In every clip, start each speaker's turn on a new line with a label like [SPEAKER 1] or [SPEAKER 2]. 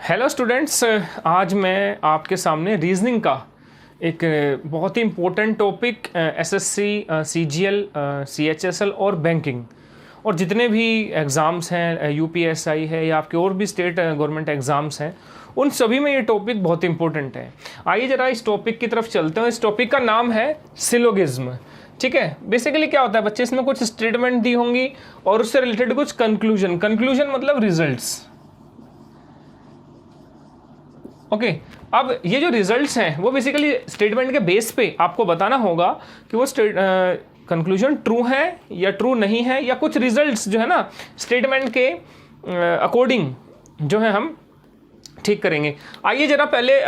[SPEAKER 1] Hello students, आज मैं आपके सामने रीजनिंग का एक बहुत ही important topic SSC, CGL, CHSL और बैंकिंग और जितने भी एग्ज़ाम्स हैं, यूपीएसआई है या आपके और भी स्टेट गवर्नमेंट एग्ज़ाम्स हैं, उन सभी में ये टॉपिक बहुत इंपॉर्टेंट है। आइए ज़रा इस टॉपिक की तरफ चलते हैं। इस टॉपिक का नाम है सिलोगिज्म। ठीक है, बेसिकली क्या होता है बच्चे, इसमें कुछ स्टेटमेंट दी होंगी और उससे रिलेटेड कुछ कंक्लूजन मतलब रिजल्ट्स। ओके, अब ये जो रिजल्ट्स हैं वो बेसिकली स्टेटमेंट के बेस पे आपको बताना होगा कि वो कंक्लूजन ट्रू है या ट्रू नहीं है, या कुछ रिजल्ट्स जो है ना स्टेटमेंट के अकॉर्डिंग जो है हम ठीक करेंगे। आइए जरा पहले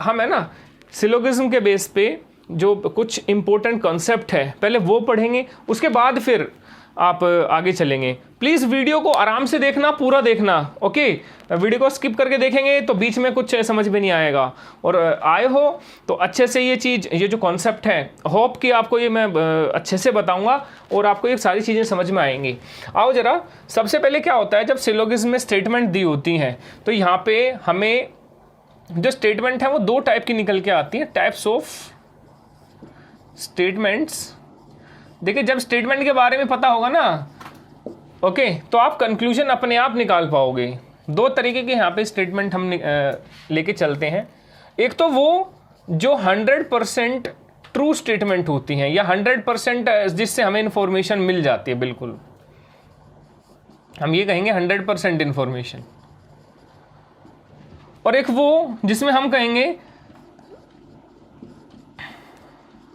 [SPEAKER 1] हम है ना सिलोगिज्म के बेस पे जो कुछ इंपॉर्टेंट कॉन्सेप्ट है पहले वो पढ़ेंगे, उसके बाद फिर आप आगे चलेंगे। प्लीज़ वीडियो को आराम से देखना, पूरा देखना। ओके, वीडियो को स्किप करके देखेंगे तो बीच में कुछ समझ में नहीं आएगा, और आए हो तो अच्छे से ये जो कॉन्सेप्ट है, होप कि आपको ये मैं अच्छे से बताऊंगा और आपको ये सारी चीज़ें समझ में आएंगी। आओ जरा, सबसे पहले क्या होता है जब सिलोगिज्म में स्टेटमेंट दी होती हैं तो यहाँ पे हमें जो स्टेटमेंट है वो दो टाइप की निकल के आती है, टाइप्स ऑफ स्टेटमेंट्स। देखिए, जब स्टेटमेंट के बारे में पता होगा ना, ओके, तो आप कंक्लूजन अपने आप निकाल पाओगे। दो तरीके के यहाँ पे स्टेटमेंट हम लेके चलते हैं। एक तो वो जो 100% ट्रू स्टेटमेंट होती हैं या 100% जिससे हमें इंफॉर्मेशन मिल जाती है, बिल्कुल हम ये कहेंगे 100% इंफॉर्मेशन। और एक वो जिसमें हम कहेंगे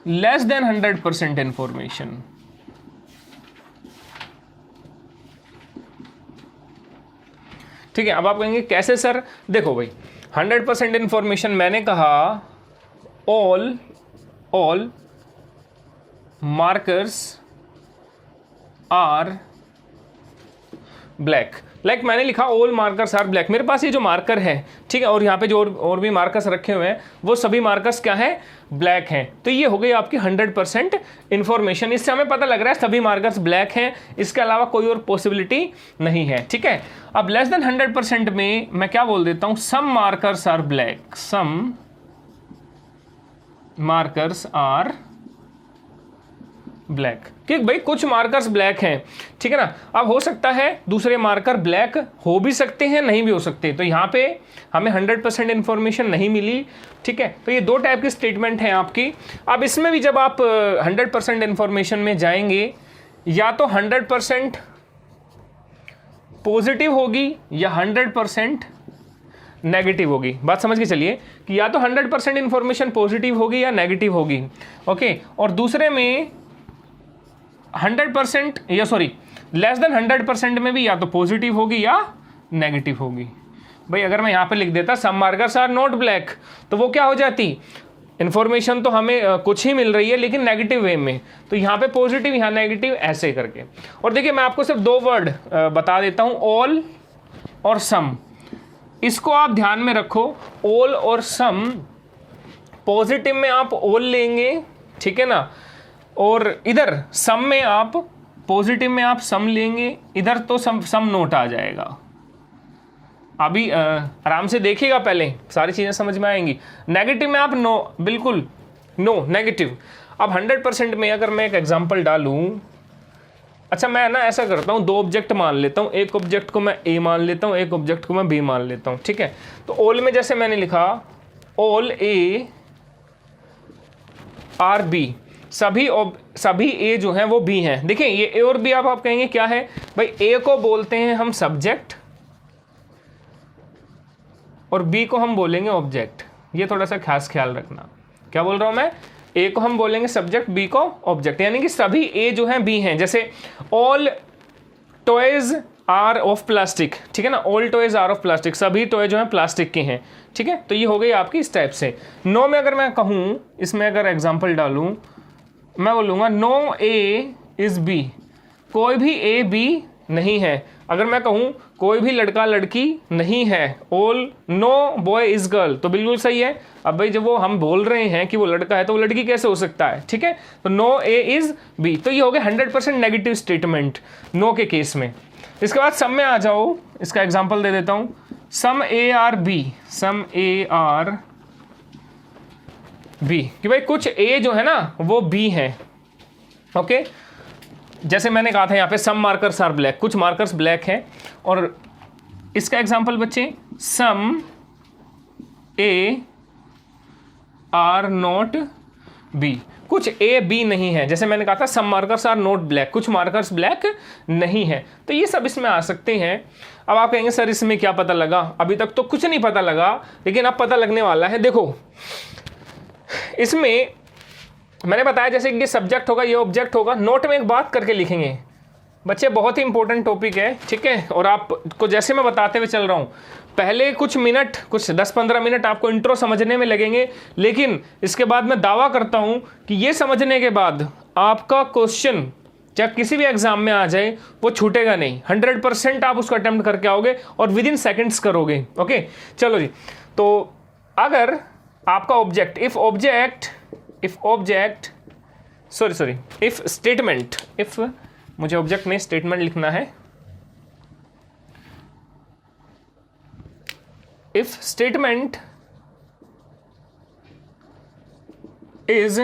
[SPEAKER 1] लेस देन 100% इंफॉर्मेशन। ठीक है, अब आप कहेंगे कैसे सर? देखो भाई, 100% इंफॉर्मेशन मैंने कहा all markers are black. Like मैंने लिखा ऑल मार्कर्स आर ब्लैक, मेरे पास ये जो मार्कर है, ठीक है, और यहाँ पे जो और भी मार्कर्स रखे हुए हैं वो सभी मार्कर्स क्या है? ब्लैक हैं। तो ये हो गई आपकी 100% इंफॉर्मेशन। इससे हमें पता लग रहा है सभी मार्कर्स ब्लैक हैं, इसके अलावा कोई और पॉसिबिलिटी नहीं है। ठीक है, अब लेस देन 100% में मैं क्या बोल देता हूँ, some markers are black, some markers are black. कि भाई कुछ मार्कर्स ब्लैक हैं, ठीक है ना। अब हो सकता है दूसरे मार्कर ब्लैक हो भी सकते हैं, नहीं भी हो सकते, तो यहाँ पे हमें 100% इंफॉर्मेशन नहीं मिली। ठीक है, तो ये दो टाइप की स्टेटमेंट हैं आपकी। अब इसमें भी जब आप 100% इंफॉर्मेशन में जाएंगे, या तो 100% पॉजिटिव होगी या 100% नेगेटिव होगी। बात समझ के चलिए कि या तो 100% इंफॉर्मेशन पॉजिटिव होगी या नेगेटिव होगी। ओके, और दूसरे में 100% या सॉरी लेस देन 100% में भी या तो पॉजिटिव होगी या नेगेटिव होगी। भाई अगर मैं यहाँ पे लिख देता सम मार्कर्स आर नॉट ब्लैक, तो वो क्या हो जाती, इंफॉर्मेशन तो हमें कुछ ही मिल रही है लेकिन नेगेटिव वे में, तो यहाँ पे पॉजिटिव यहाँ नेगेटिव, ऐसे करके। और देखिए मैं आपको सिर्फ दो वर्ड बता देता हूँ, ऑल और सम। इसको आप ध्यान में रखो, ऑल और सम। पॉजिटिव में आप ऑल लेंगे, ठीक है ना, और इधर सम में आप पॉजिटिव में आप सम लेंगे, इधर तो सम नोट आ जाएगा। अभी आराम से देखिएगा, पहले सारी चीज़ें समझ में आएंगी। नेगेटिव में आप नो, बिल्कुल नो नेगेटिव। अब 100% में अगर मैं एक एग्जांपल डालूं, अच्छा मैं ना ऐसा करता हूं, दो ऑब्जेक्ट मान लेता हूं, एक ऑब्जेक्ट को मैं ए मान लेता हूं, एक ऑब्जेक्ट को मैं बी मान लेता हूं। ठीक है, तो ऑल में जैसे मैंने लिखा ऑल ए आर बी, सभी ए जो हैं वो बी हैं। देखिए ये ए और बी आप कहेंगे क्या है भाई, ए को बोलते हैं हम सब्जेक्ट और बी को हम बोलेंगे ऑब्जेक्ट। ये थोड़ा सा खास ख्याल रखना, क्या बोल रहा हूं मैं, ए को हम बोलेंगे सब्जेक्ट, बी को ऑब्जेक्ट, यानी कि सभी ए जो हैं बी हैं। जैसे all toys are of plastic, ठीक है ना, all toys are of plastic, सभी टॉय जो हैं प्लास्टिक के हैं। ठीक है, तो ये हो गई आपकी इस टाइप से। नो में अगर मैं कहूँ, इसमें अगर एग्जाम्पल डालूँ, मैं बोलूँगा नो ए इज़ बी, कोई भी ए बी नहीं है। अगर मैं कहूँ कोई भी लड़का लड़की नहीं है, all know boy is girl, तो बिल्कुल सही है। अब भाई जब वो हम बोल रहे हैं कि वो लड़का है तो वो लड़की कैसे हो सकता है? ठीक है, तो नो ए इज़ बी, तो ये हो गया 100% नेगेटिव स्टेटमेंट नो के केस में। इसके बाद सब में आ जाओ, इसका एग्जाम्पल दे देता हूँ। Some A are B, some A are B, कि भाई कुछ ए जो है ना वो बी है। ओके, जैसे मैंने कहा था यहाँ पे सम मार्कर्स आर ब्लैक, कुछ मार्कर्स ब्लैक हैं। और इसका एग्जांपल बच्चे, सम ए आर नॉट बी, कुछ ए बी नहीं है। जैसे मैंने कहा था सम मार्कर्स आर नॉट ब्लैक, कुछ मार्कर्स ब्लैक नहीं है। तो ये सब इसमें आ सकते हैं। अब आप कहेंगे सर इसमें क्या पता लगा? अभी तक तो कुछ नहीं पता लगा, लेकिन अब पता लगने वाला है। देखो इसमें मैंने बताया जैसे ये सब्जेक्ट होगा, ये ऑब्जेक्ट होगा। नोट में एक बात करके लिखेंगे बच्चे, बहुत ही इंपॉर्टेंट टॉपिक है, ठीक है। और आपको जैसे मैं बताते हुए चल रहा हूँ, पहले कुछ मिनट, कुछ 10-15 मिनट आपको इंट्रो समझने में लगेंगे, लेकिन इसके बाद मैं दावा करता हूँ कि ये समझने के बाद आपका क्वेश्चन चाहे किसी भी एग्जाम में आ जाए वो छूटेगा नहीं। 100% आप उसको अटेम्प्ट करके आओगे और विद इन सेकेंड्स करोगे। ओके चलो जी, तो अगर आपका ऑब्जेक्ट, इफ स्टेटमेंट, इफ मुझे ऑब्जेक्ट नहीं स्टेटमेंट लिखना है, if statement is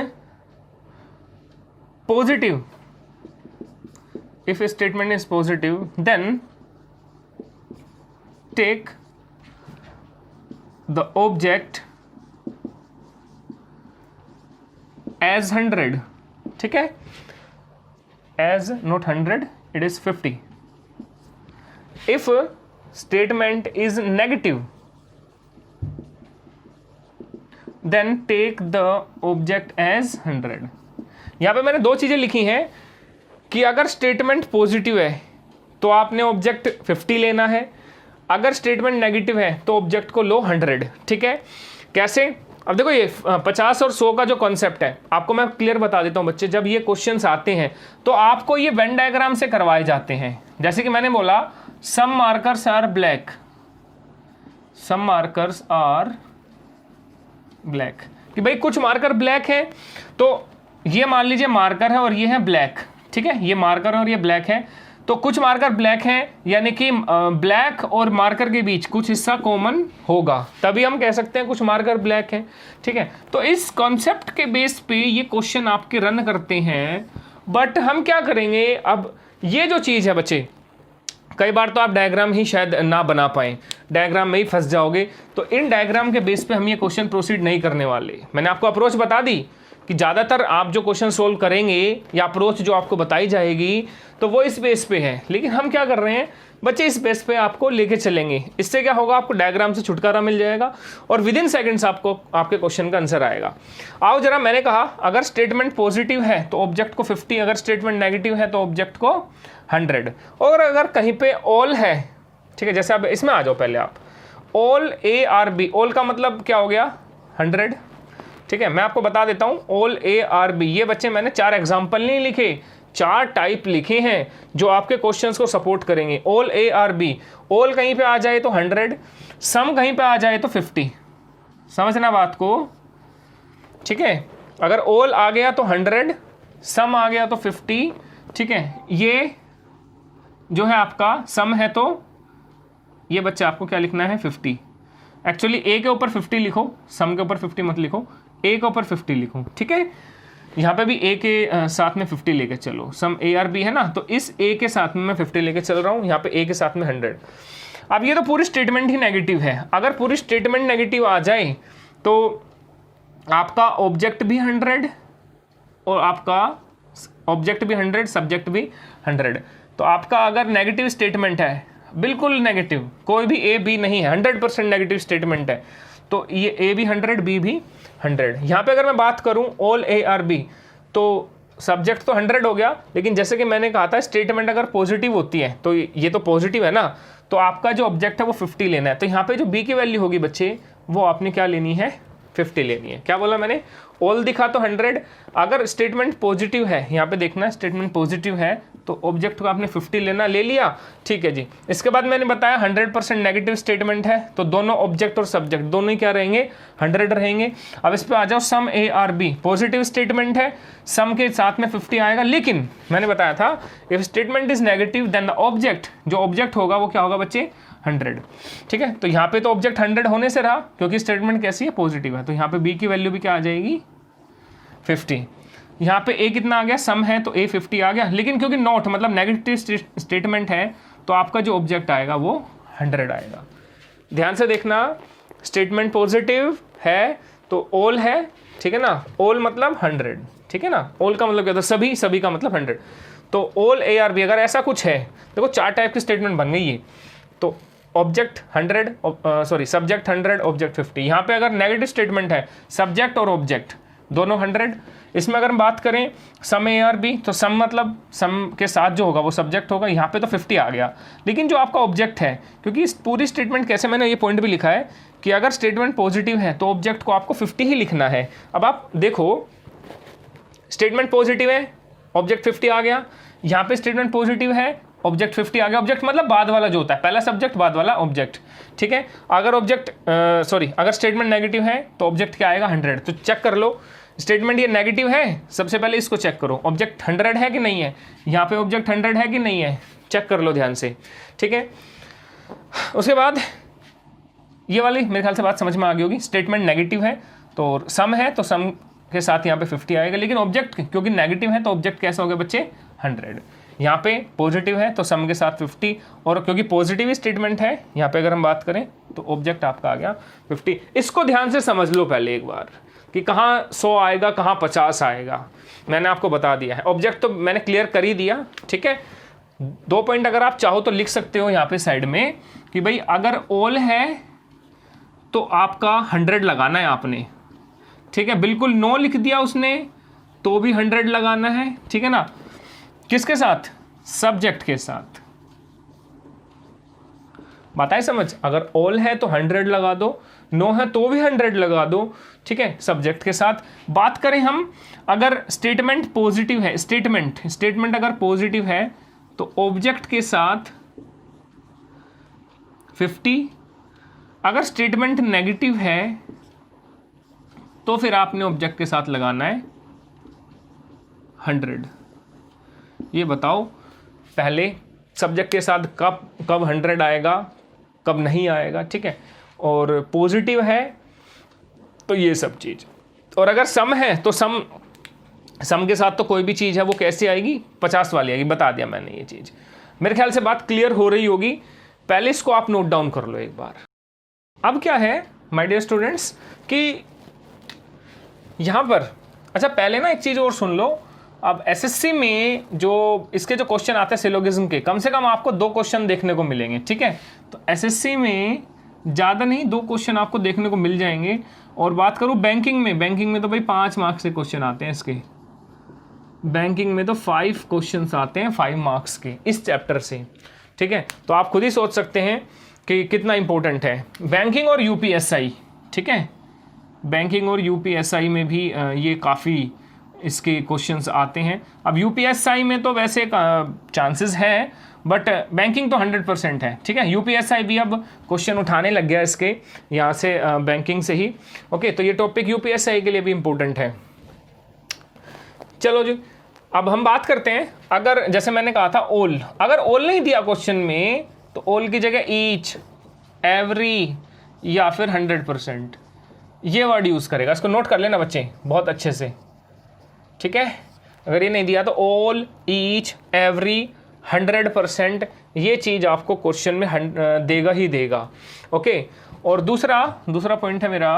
[SPEAKER 1] positive, if a statement is positive, then take the object as 100, ठीक है, as not 100, it is 50. If statement is negative, then take the object as 100. यहाँ पे मैंने दो चीजें लिखी हैं कि अगर स्टेटमेंट पॉजिटिव है तो आपने ऑब्जेक्ट 50 लेना है, अगर स्टेटमेंट नेगेटिव है तो ऑब्जेक्ट को लो 100, ठीक है। कैसे? अब देखो ये 50 और 100 का जो कॉन्सेप्ट है आपको मैं क्लियर बता देता हूँ बच्चे। जब ये क्वेश्चंस आते हैं तो आपको ये वेन डायग्राम से करवाए जाते हैं। जैसे कि मैंने बोला some markers are black, some markers are black, कि भाई कुछ मार्कर ब्लैक है, तो ये मान लीजिए मार्कर है और ये है ब्लैक, ठीक है, ये मार्कर और ये ब्लैक है। तो कुछ मार्कर ब्लैक हैं, यानी कि ब्लैक और मार्कर के बीच कुछ हिस्सा कॉमन होगा, तभी हम कह सकते हैं कुछ मार्कर ब्लैक है, ठीक है। तो इस कॉन्सेप्ट के बेस पे ये क्वेश्चन आपके रन करते हैं। बट हम क्या करेंगे, अब ये जो चीज़ है बच्चे, कई बार तो आप डायग्राम ही शायद ना बना पाएं, डायग्राम में ही फंस जाओगे। तो इन डायग्राम के बेस पे हम ये क्वेश्चन प्रोसीड नहीं करने वाले। मैंने आपको अप्रोच बता दी कि ज़्यादातर आप जो क्वेश्चन सोल्व करेंगे या अप्रोच जो आपको बताई जाएगी तो वो इस बेस पे है, लेकिन हम क्या कर रहे हैं बच्चे, इस बेस पे आपको लेके चलेंगे। इससे क्या होगा, आपको डायग्राम से छुटकारा मिल जाएगा और विद इन सेकेंड्स आपको आपके क्वेश्चन का आंसर आएगा। आओ जरा, मैंने कहा अगर स्टेटमेंट पॉजिटिव है तो ऑब्जेक्ट को 50, अगर स्टेटमेंट नेगेटिव है तो ऑब्जेक्ट को 100, और अगर कहीं पे ऑल है, ठीक है, जैसे आप इसमें आ जाओ पहले आप, all A are B, all का मतलब क्या हो गया 100, ठीक है। मैं आपको बता देता हूं ऑल ए आर बी, ये बच्चे मैंने 4 एग्जाम्पल नहीं लिखे, 4 टाइप लिखे हैं जो आपके क्वेश्चंस को सपोर्ट करेंगे। All A are B, all कहीं पे आ जाए तो 100, सम कहीं पे आ जाए तो 50, समझना बात को, ठीक है। अगर ऑल आ गया तो 100, सम आ गया तो 50, ठीक है। ये जो है आपका सम है तो ये बच्चे आपको क्या लिखना है 50। एक्चुअली ए के ऊपर 50 लिखो, सम के ऊपर 50 मत लिखो, ए के ऊपर 50 लिखो, ठीक है। यहाँ पे भी ए के साथ में 50 लेके चलो, सम ए आर बी है ना, तो इस ए के साथ में मैं 50 लेके चल रहा हूँ, यहाँ पे ए के साथ में 100। अब ये तो पूरी स्टेटमेंट ही नेगेटिव है। अगर पूरी स्टेटमेंट नेगेटिव आ जाए तो आपका ऑब्जेक्ट भी 100 और आपका ऑब्जेक्ट भी 100, सब्जेक्ट भी 100। तो आपका अगर नेगेटिव स्टेटमेंट है, बिल्कुल नेगेटिव, कोई भी ए बी नहीं है, 100% नेगेटिव स्टेटमेंट है, तो ये ए भी 100, बी भी 100। यहाँ पे अगर मैं बात करूँ ऑल ए आर बी, तो सब्जेक्ट तो 100 हो गया, लेकिन जैसे कि मैंने कहा था स्टेटमेंट अगर पॉजिटिव होती है तो ये तो पॉजिटिव है ना, तो आपका जो ऑब्जेक्ट है वो 50 लेना है। तो यहाँ पे जो बी की वैल्यू होगी बच्चे, वो आपने क्या लेनी है 50 लेनी है। क्या बोला मैंने, ऑल दिखा तो 100, अगर स्टेटमेंट पॉजिटिव है, यहाँ पे देखना स्टेटमेंट पॉजिटिव है तो ऑब्जेक्ट को आपने 50 लेना, ले लिया, ठीक है जी। इसके बाद मैंने बताया 100% नेगेटिव स्टेटमेंट है तो दोनों ऑब्जेक्ट और सब्जेक्ट दोनों ही क्या रहेंगे 100 रहेंगे। अब इस पे आ जाओ, some A are B positive statement है, सम के साथ में 50 आएगा, लेकिन मैंने बताया था if statement is negative then the object, जो ऑब्जेक्ट होगा वो क्या होगा बच्चे 100, ठीक है। तो यहाँ पे तो ऑब्जेक्ट 100 होने से रहा, क्योंकि स्टेटमेंट कैसी है, पॉजिटिव है, तो यहाँ पे बी की वैल्यू भी क्या आ जाएगी 50। यहाँ पे ए कितना आ गया, सम है तो ए 50 आ गया, लेकिन क्योंकि नॉट मतलब नेगेटिव स्टेटमेंट है तो आपका जो ऑब्जेक्ट आएगा वो 100 आएगा। ध्यान से देखना, स्टेटमेंट पॉजिटिव है तो ऑल है, ठीक है ना, ऑल मतलब 100, ठीक है ना, ऑल का मतलब क्या था, सभी, सभी का मतलब 100, तो ऑल ए आर बी अगर ऐसा कुछ है, देखो 4 टाइप की स्टेटमेंट बन गई है, तो ऑब्जेक्ट 100 सॉरी सब्जेक्ट 100 ऑब्जेक्ट 50। यहाँ पे अगर नेगेटिव स्टेटमेंट है, सब्जेक्ट और ऑब्जेक्ट दोनों 100, इसमें अगर हम बात करें सम ए आर बी, तो सम मतलब सम के साथ जो होगा वो सब्जेक्ट होगा, यहाँ पे तो 50 आ गया, लेकिन जो आपका ऑब्जेक्ट है, क्योंकि इस पूरी स्टेटमेंट कैसे, मैंने ये पॉइंट भी लिखा है कि अगर स्टेटमेंट पॉजिटिव है तो ऑब्जेक्ट को आपको 50 ही लिखना है। अब आप देखो स्टेटमेंट पॉजिटिव है, ऑब्जेक्ट 50 आ गया, यहाँ पे स्टेटमेंट पॉजिटिव है, ऑब्जेक्ट 50 आ गया, ऑब्जेक्ट मतलब बाद वाला जो होता है, पहला सब्जेक्ट बाद वाला ऑब्जेक्ट, ठीक है। अगर ऑब्जेक्ट अगर स्टेटमेंट नेगेटिव है तो ऑब्जेक्ट क्या आएगा 100, तो चेक कर लो स्टेटमेंट ये नेगेटिव है, सबसे पहले इसको चेक करो, ऑब्जेक्ट 100 है कि नहीं है, यहाँ पे ऑब्जेक्ट 100 है कि नहीं है, चेक कर लो ध्यान से, ठीक है। उसके बाद ये वाली मेरे ख्याल से बात समझ में आ गई होगी, स्टेटमेंट नेगेटिव है तो सम है तो सम के साथ यहाँ पे 50 आएगा, लेकिन ऑब्जेक्ट क्योंकि नेगेटिव है तो ऑब्जेक्ट कैसा हो गया बच्चे 100। यहाँ पे पॉजिटिव है तो सम के साथ 50, और क्योंकि पॉजिटिव स्टेटमेंट है यहाँ पे अगर हम बात करें तो ऑब्जेक्ट आपका आ गया 50। इसको ध्यान से समझ लो पहले एक बार कि कहाँ 100 आएगा, कहाँ 50 आएगा, मैंने आपको बता दिया है। ऑब्जेक्ट तो मैंने क्लियर कर ही दिया, ठीक है। 2 पॉइंट अगर आप चाहो तो लिख सकते हो यहाँ पे साइड में कि भाई अगर ऑल है तो आपका 100 लगाना है आपने, ठीक है। बिल्कुल नो लिख दिया उसने तो भी 100 लगाना है, ठीक है ना। किसके साथ, सब्जेक्ट के साथ, बात आई समझ। अगर ऑल है तो 100 लगा दो, नो है तो भी 100 लगा दो, ठीक है, सब्जेक्ट के साथ। बात करें हम अगर स्टेटमेंट पॉजिटिव है, स्टेटमेंट अगर पॉजिटिव है तो ऑब्जेक्ट के साथ 50, अगर स्टेटमेंट नेगेटिव है तो फिर आपने ऑब्जेक्ट के साथ लगाना है 100। ये बताओ पहले सब्जेक्ट के साथ कब 100 आएगा, कब नहीं आएगा, ठीक है। और पॉजिटिव है तो ये सब चीज़, और अगर सम है तो सम के साथ तो कोई भी चीज़ है वो कैसे आएगी, 50 वाली आएगी, बता दिया मैंने ये चीज़। मेरे ख्याल से बात क्लियर हो रही होगी, पहले इसको आप नोट डाउन कर लो एक बार। अब क्या है माय डियर स्टूडेंट्स कि यहाँ पर, अच्छा पहले ना एक चीज़ और सुन लो, अब एसएससी में जो इसके जो क्वेश्चन आते हैं सिलोगिज्म के, कम से कम आपको 2 क्वेश्चन देखने को मिलेंगे, ठीक है। तो एसएससी में ज़्यादा नहीं 2 क्वेश्चन आपको देखने को मिल जाएंगे। और बात करूँ बैंकिंग में तो भाई 5 मार्क्स के क्वेश्चन आते हैं इसके, बैंकिंग में तो 5 क्वेश्चन आते हैं 5 मार्क्स के इस चैप्टर से, ठीक है। तो आप खुद ही सोच सकते हैं कि कितना इंपॉर्टेंट है बैंकिंग और यूपीएसआई, ठीक है। बैंकिंग और यूपीएसआई में भी ये काफ़ी इसके क्वेश्चंस आते हैं। अब यूपीएसआई में तो वैसे चांसेस है, बट बैंकिंग तो 100% है, ठीक है। यूपीएसआई भी अब क्वेश्चन उठाने लग गया इसके यहाँ से, बैंकिंग से ही, ओके। तो ये टॉपिक यूपीएसआई के लिए भी इम्पोर्टेंट है। चलो जी, अब हम बात करते हैं, अगर जैसे मैंने कहा था ऑल, अगर ऑल नहीं दिया क्वेश्चन में तो ऑल की जगह ईच, एवरी या फिर 100% ये वर्ड यूज़ करेगा। इसको नोट कर लेना बच्चे बहुत अच्छे से, ठीक है। अगर ये नहीं दिया तो ऑल, ईच, एवरी, 100% ये चीज़ आपको क्वेश्चन में देगा ही देगा, ओके। और दूसरा पॉइंट है मेरा,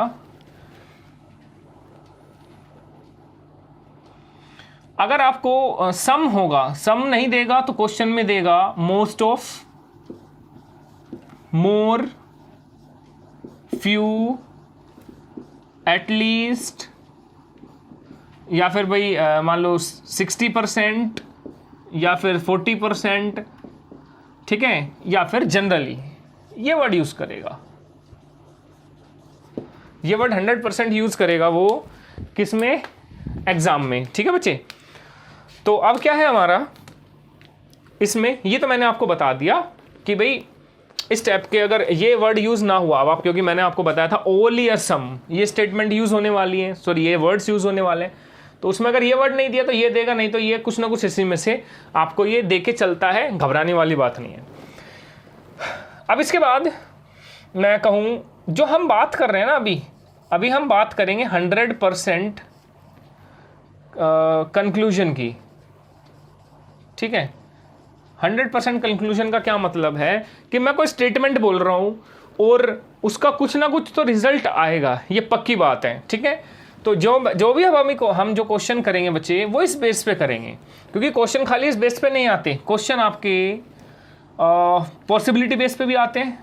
[SPEAKER 1] अगर आपको सम होगा, सम नहीं देगा तो क्वेश्चन में देगा most of, more, few, at least, या फिर भाई मान लो 60% या फिर 40%, ठीक है, या फिर जनरली, ये वर्ड यूज करेगा। ये वर्ड 100% यूज करेगा वो किसमें, एग्जाम में, ठीक है बच्चे। तो अब क्या है हमारा इसमें, ये तो मैंने आपको बता दिया कि भाई इस टाइप के अगर ये वर्ड यूज ना हुआ, अब आप, क्योंकि मैंने आपको बताया था ऑल या सम ये स्टेटमेंट यूज होने वाली है, सॉरी ये वर्ड्स यूज होने वाले हैं, तो उसमें अगर ये वर्ड नहीं दिया तो ये देगा, नहीं तो ये कुछ ना कुछ इसी में से आपको ये दे के चलता है, घबराने वाली बात नहीं है। अब इसके बाद मैं कहूँ जो हम बात कर रहे हैं ना, अभी हम बात करेंगे 100% कंक्लूजन की, ठीक है। 100% कंक्लूजन का क्या मतलब है कि मैं कोई स्टेटमेंट बोल रहा हूँ और उसका कुछ ना कुछ तो रिजल्ट आएगा, ये पक्की बात है, ठीक है। तो जो भी हम जो क्वेश्चन करेंगे बच्चे, वो इस बेस पे करेंगे, क्योंकि क्वेश्चन खाली इस बेस पे नहीं आते, क्वेश्चन आपके पॉसिबिलिटी बेस पे भी आते हैं,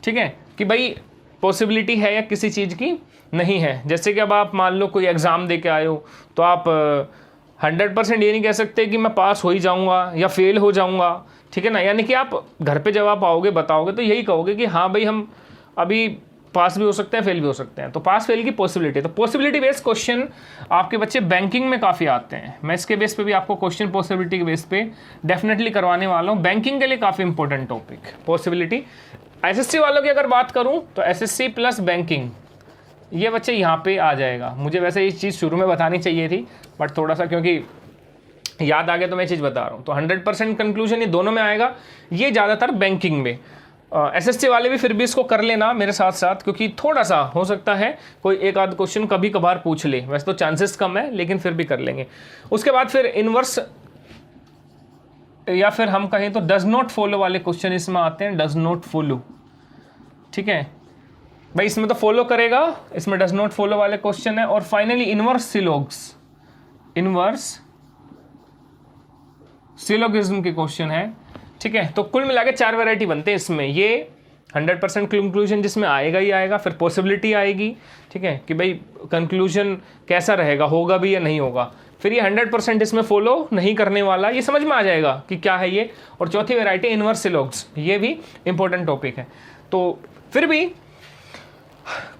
[SPEAKER 1] ठीक है, कि भाई पॉसिबिलिटी है या किसी चीज़ की नहीं है। जैसे कि अब आप मान लो कोई एग्ज़ाम दे के आए हो, तो आप 100% ये नहीं कह सकते कि मैं पास हो ही जाऊंगा या फेल हो जाऊंगा, ठीक है ना। यानी कि आप घर पे जब आप आओगे बताओगे तो यही कहोगे कि हाँ भाई हम अभी पास भी हो सकते हैं, फेल भी हो सकते हैं। तो पास फेल की पॉसिबिलिटी, तो पॉसिबिलिटी बेस्ड क्वेश्चन आपके बच्चे बैंकिंग में काफ़ी आते हैं। मैं इसके बेस पे भी आपको क्वेश्चन पॉसिबिलिटी के बेस पे डेफिनेटली करवाने वाला हूँ। बैंकिंग के लिए काफ़ी इंपॉर्टेंट टॉपिक पॉसिबिलिटी। एसएससी वालों की अगर बात करूँ तो एसएससी प्लस बैंकिंग, ये बच्चे यहाँ पे आ जाएगा। मुझे वैसे ये चीज़ शुरू में बतानी चाहिए थी, बट थोड़ा सा क्योंकि याद आ गया तो मैं चीज़ बता रहा हूँ। तो 100% कंक्लूजन ये दोनों में आएगा, ये ज़्यादातर बैंकिंग में। एसएससी वाले भी फिर भी इसको कर लेना मेरे साथ साथ, क्योंकि थोड़ा सा हो सकता है कोई एक आध क्वेश्चन कभी कभार पूछ ले, वैसे तो चांसेस कम है लेकिन फिर भी कर लेंगे। उसके बाद फिर इनवर्स या फिर हम कहें तो डज नॉट फॉलो वाले क्वेश्चन इसमें आते हैं, डज नॉट फॉलो, ठीक है भाई, इसमें तो फॉलो करेगा, इसमें डज नॉट फॉलो वाले क्वेश्चन है। और फाइनली इनवर्स सिलोगिज्म के क्वेश्चन है, ठीक है। तो कुल मिला के 4 वैरायटी बनते हैं इसमें। ये 100% कंक्लूजन जिसमें आएगा ही आएगा, फिर पॉसिबिलिटी आएगी, ठीक है, कि भाई कंक्लूजन कैसा रहेगा, होगा भी या नहीं होगा। फिर ये 100% इसमें फॉलो नहीं करने वाला, ये समझ में आ जाएगा कि क्या है ये। और चौथी वैरायटी इनवर्स सिलोग्स, ये भी इंपॉर्टेंट टॉपिक है। तो फिर भी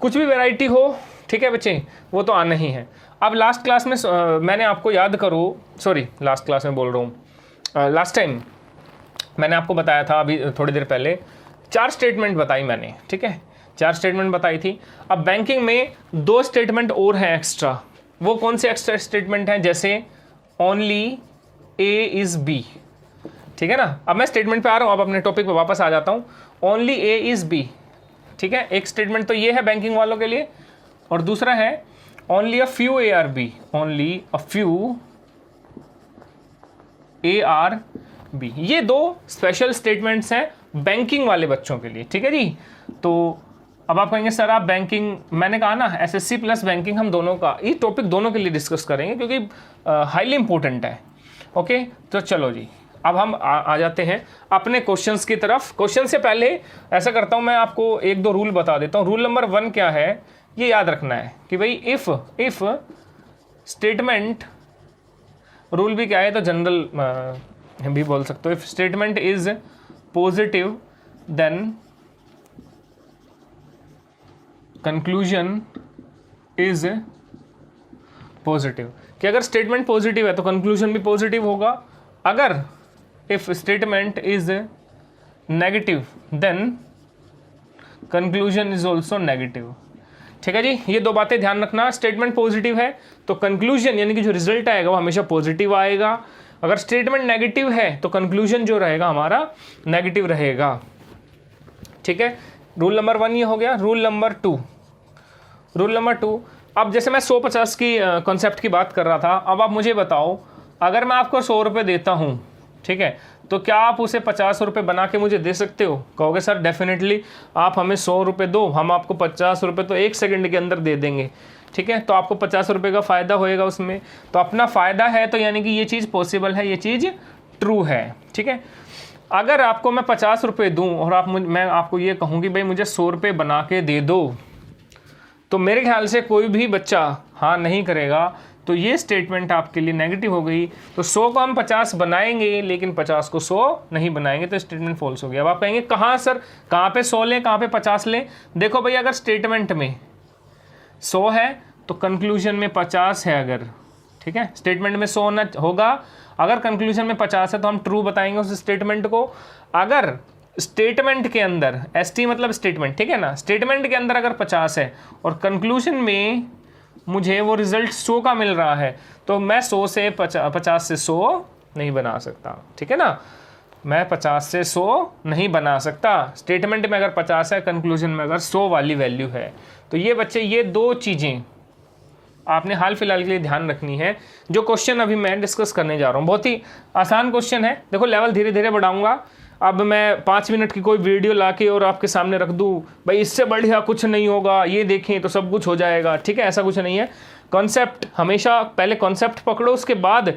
[SPEAKER 1] कुछ भी वैरायटी हो, ठीक है बच्चे, वो तो आना ही है। अब लास्ट क्लास में मैंने आपको याद करो, सॉरी लास्ट क्लास में बोल रहा हूँ, लास्ट टाइम मैंने आपको बताया था, अभी थोड़ी देर पहले 4 स्टेटमेंट बताई मैंने, ठीक है, 4 स्टेटमेंट बताई थी। अब बैंकिंग में 2 स्टेटमेंट और हैं एक्स्ट्रा। वो कौन से एक्स्ट्रा स्टेटमेंट हैं? जैसे ओनली ए इज़ बी, ठीक है ना। अब मैं स्टेटमेंट पे आ रहा हूँ, अब अपने टॉपिक पे वापस आ जाता हूँ। ओनली ए इज़ बी, ठीक है, एक स्टेटमेंट तो ये है बैंकिंग वालों के लिए। और दूसरा है only a few A are B, only a few A are B. ये 2 स्पेशल स्टेटमेंट्स हैं बैंकिंग वाले बच्चों के लिए, ठीक है जी। तो अब आप कहेंगे सर आप बैंकिंग, मैंने कहा ना एसएससी प्लस बैंकिंग, हम दोनों का ये टॉपिक दोनों के लिए डिस्कस करेंगे क्योंकि हाईली इंपॉर्टेंट है। ओके, तो चलो जी, अब हम आ जाते हैं अपने क्वेश्चंस की तरफ। क्वेश्चन से पहले ऐसा करता हूं, मैं आपको 1-2 रूल बता देता हूं। रूल नंबर 1 क्या है, ये याद रखना है कि भाई इफ स्टेटमेंट, रूल भी क्या है तो जनरल भी बोल सकते हो, if statement is positive then conclusion is positive, कि अगर स्टेटमेंट पॉजिटिव है तो कंक्लूजन भी पॉजिटिव होगा। अगर if statement is negative then conclusion is also negative, ठीक है जी। ये 2 बातें ध्यान रखना। स्टेटमेंट पॉजिटिव है तो कंक्लूजन यानी कि जो रिजल्ट आएगा वो हमेशा पॉजिटिव आएगा। अगर स्टेटमेंट नेगेटिव है तो कंक्लूजन जो रहेगा हमारा नेगेटिव रहेगा, ठीक है। रूल नंबर 1 ये हो गया। रूल नंबर 2, अब जैसे मैं 150 की कॉन्सेप्ट की बात कर रहा था, अब आप मुझे बताओ, अगर मैं आपको 100 रुपये देता हूँ, ठीक है, तो क्या आप उसे 50 रुपये बना के मुझे दे सकते हो? कहोगे सर डेफिनेटली, आप हमें 100 रुपये दो, हम आपको 50 रुपये तो 1 सेकंड के अंदर दे देंगे, ठीक है। तो आपको 50 रुपये का फ़ायदा होएगा उसमें, तो अपना फ़ायदा है तो यानी कि ये चीज़ पॉसिबल है, ये चीज़ ट्रू है, ठीक है। अगर आपको मैं 50 रुपये दूँ और मैं आपको ये कहूँ कि भाई मुझे 100 रुपये बना के दे दो, तो मेरे ख्याल से कोई भी बच्चा हाँ नहीं करेगा, तो ये स्टेटमेंट आपके लिए नेगेटिव हो गई। तो 100 को हम 50 बनाएंगे लेकिन 50 को 100 नहीं बनाएंगे, तो स्टेटमेंट फॉल्स हो गया। अब आप कहेंगे कहाँ सर, कहाँ पे 100 लें, कहाँ पे 50 लें? देखो भाई, अगर स्टेटमेंट में 100 है तो कंक्लूजन में 50 है, अगर, ठीक है, स्टेटमेंट में 100 न होगा, अगर कंक्लूजन में 50 है तो हम ट्रू बताएंगे उस स्टेटमेंट को। अगर स्टेटमेंट के अंदर, ST मतलब स्टेटमेंट, ठीक है ना, स्टेटमेंट के अंदर अगर 50 है और कंक्लूजन में मुझे वो रिजल्ट 100 का मिल रहा है, तो मैं 100 से 50 से 100 नहीं बना सकता, ठीक है ना। मैं 50 से 100 नहीं बना सकता। स्टेटमेंट में अगर 50 है, कंक्लूजन में अगर 100 वाली वैल्यू है। तो ये बच्चे ये दो चीज़ें आपने हाल फिलहाल के लिए ध्यान रखनी है। जो क्वेश्चन अभी मैं डिस्कस करने जा रहा हूँ बहुत ही आसान क्वेश्चन है। देखो लेवल धीरे धीरे बढ़ाऊंगा। अब मैं 5 मिनट की कोई वीडियो लाके और आपके सामने रख दूँ, भाई इससे बढ़िया कुछ नहीं होगा, ये देखें तो सब कुछ हो जाएगा, ठीक है, ऐसा कुछ नहीं है। कॉन्सेप्ट हमेशा पहले कॉन्सेप्ट पकड़ो, उसके बाद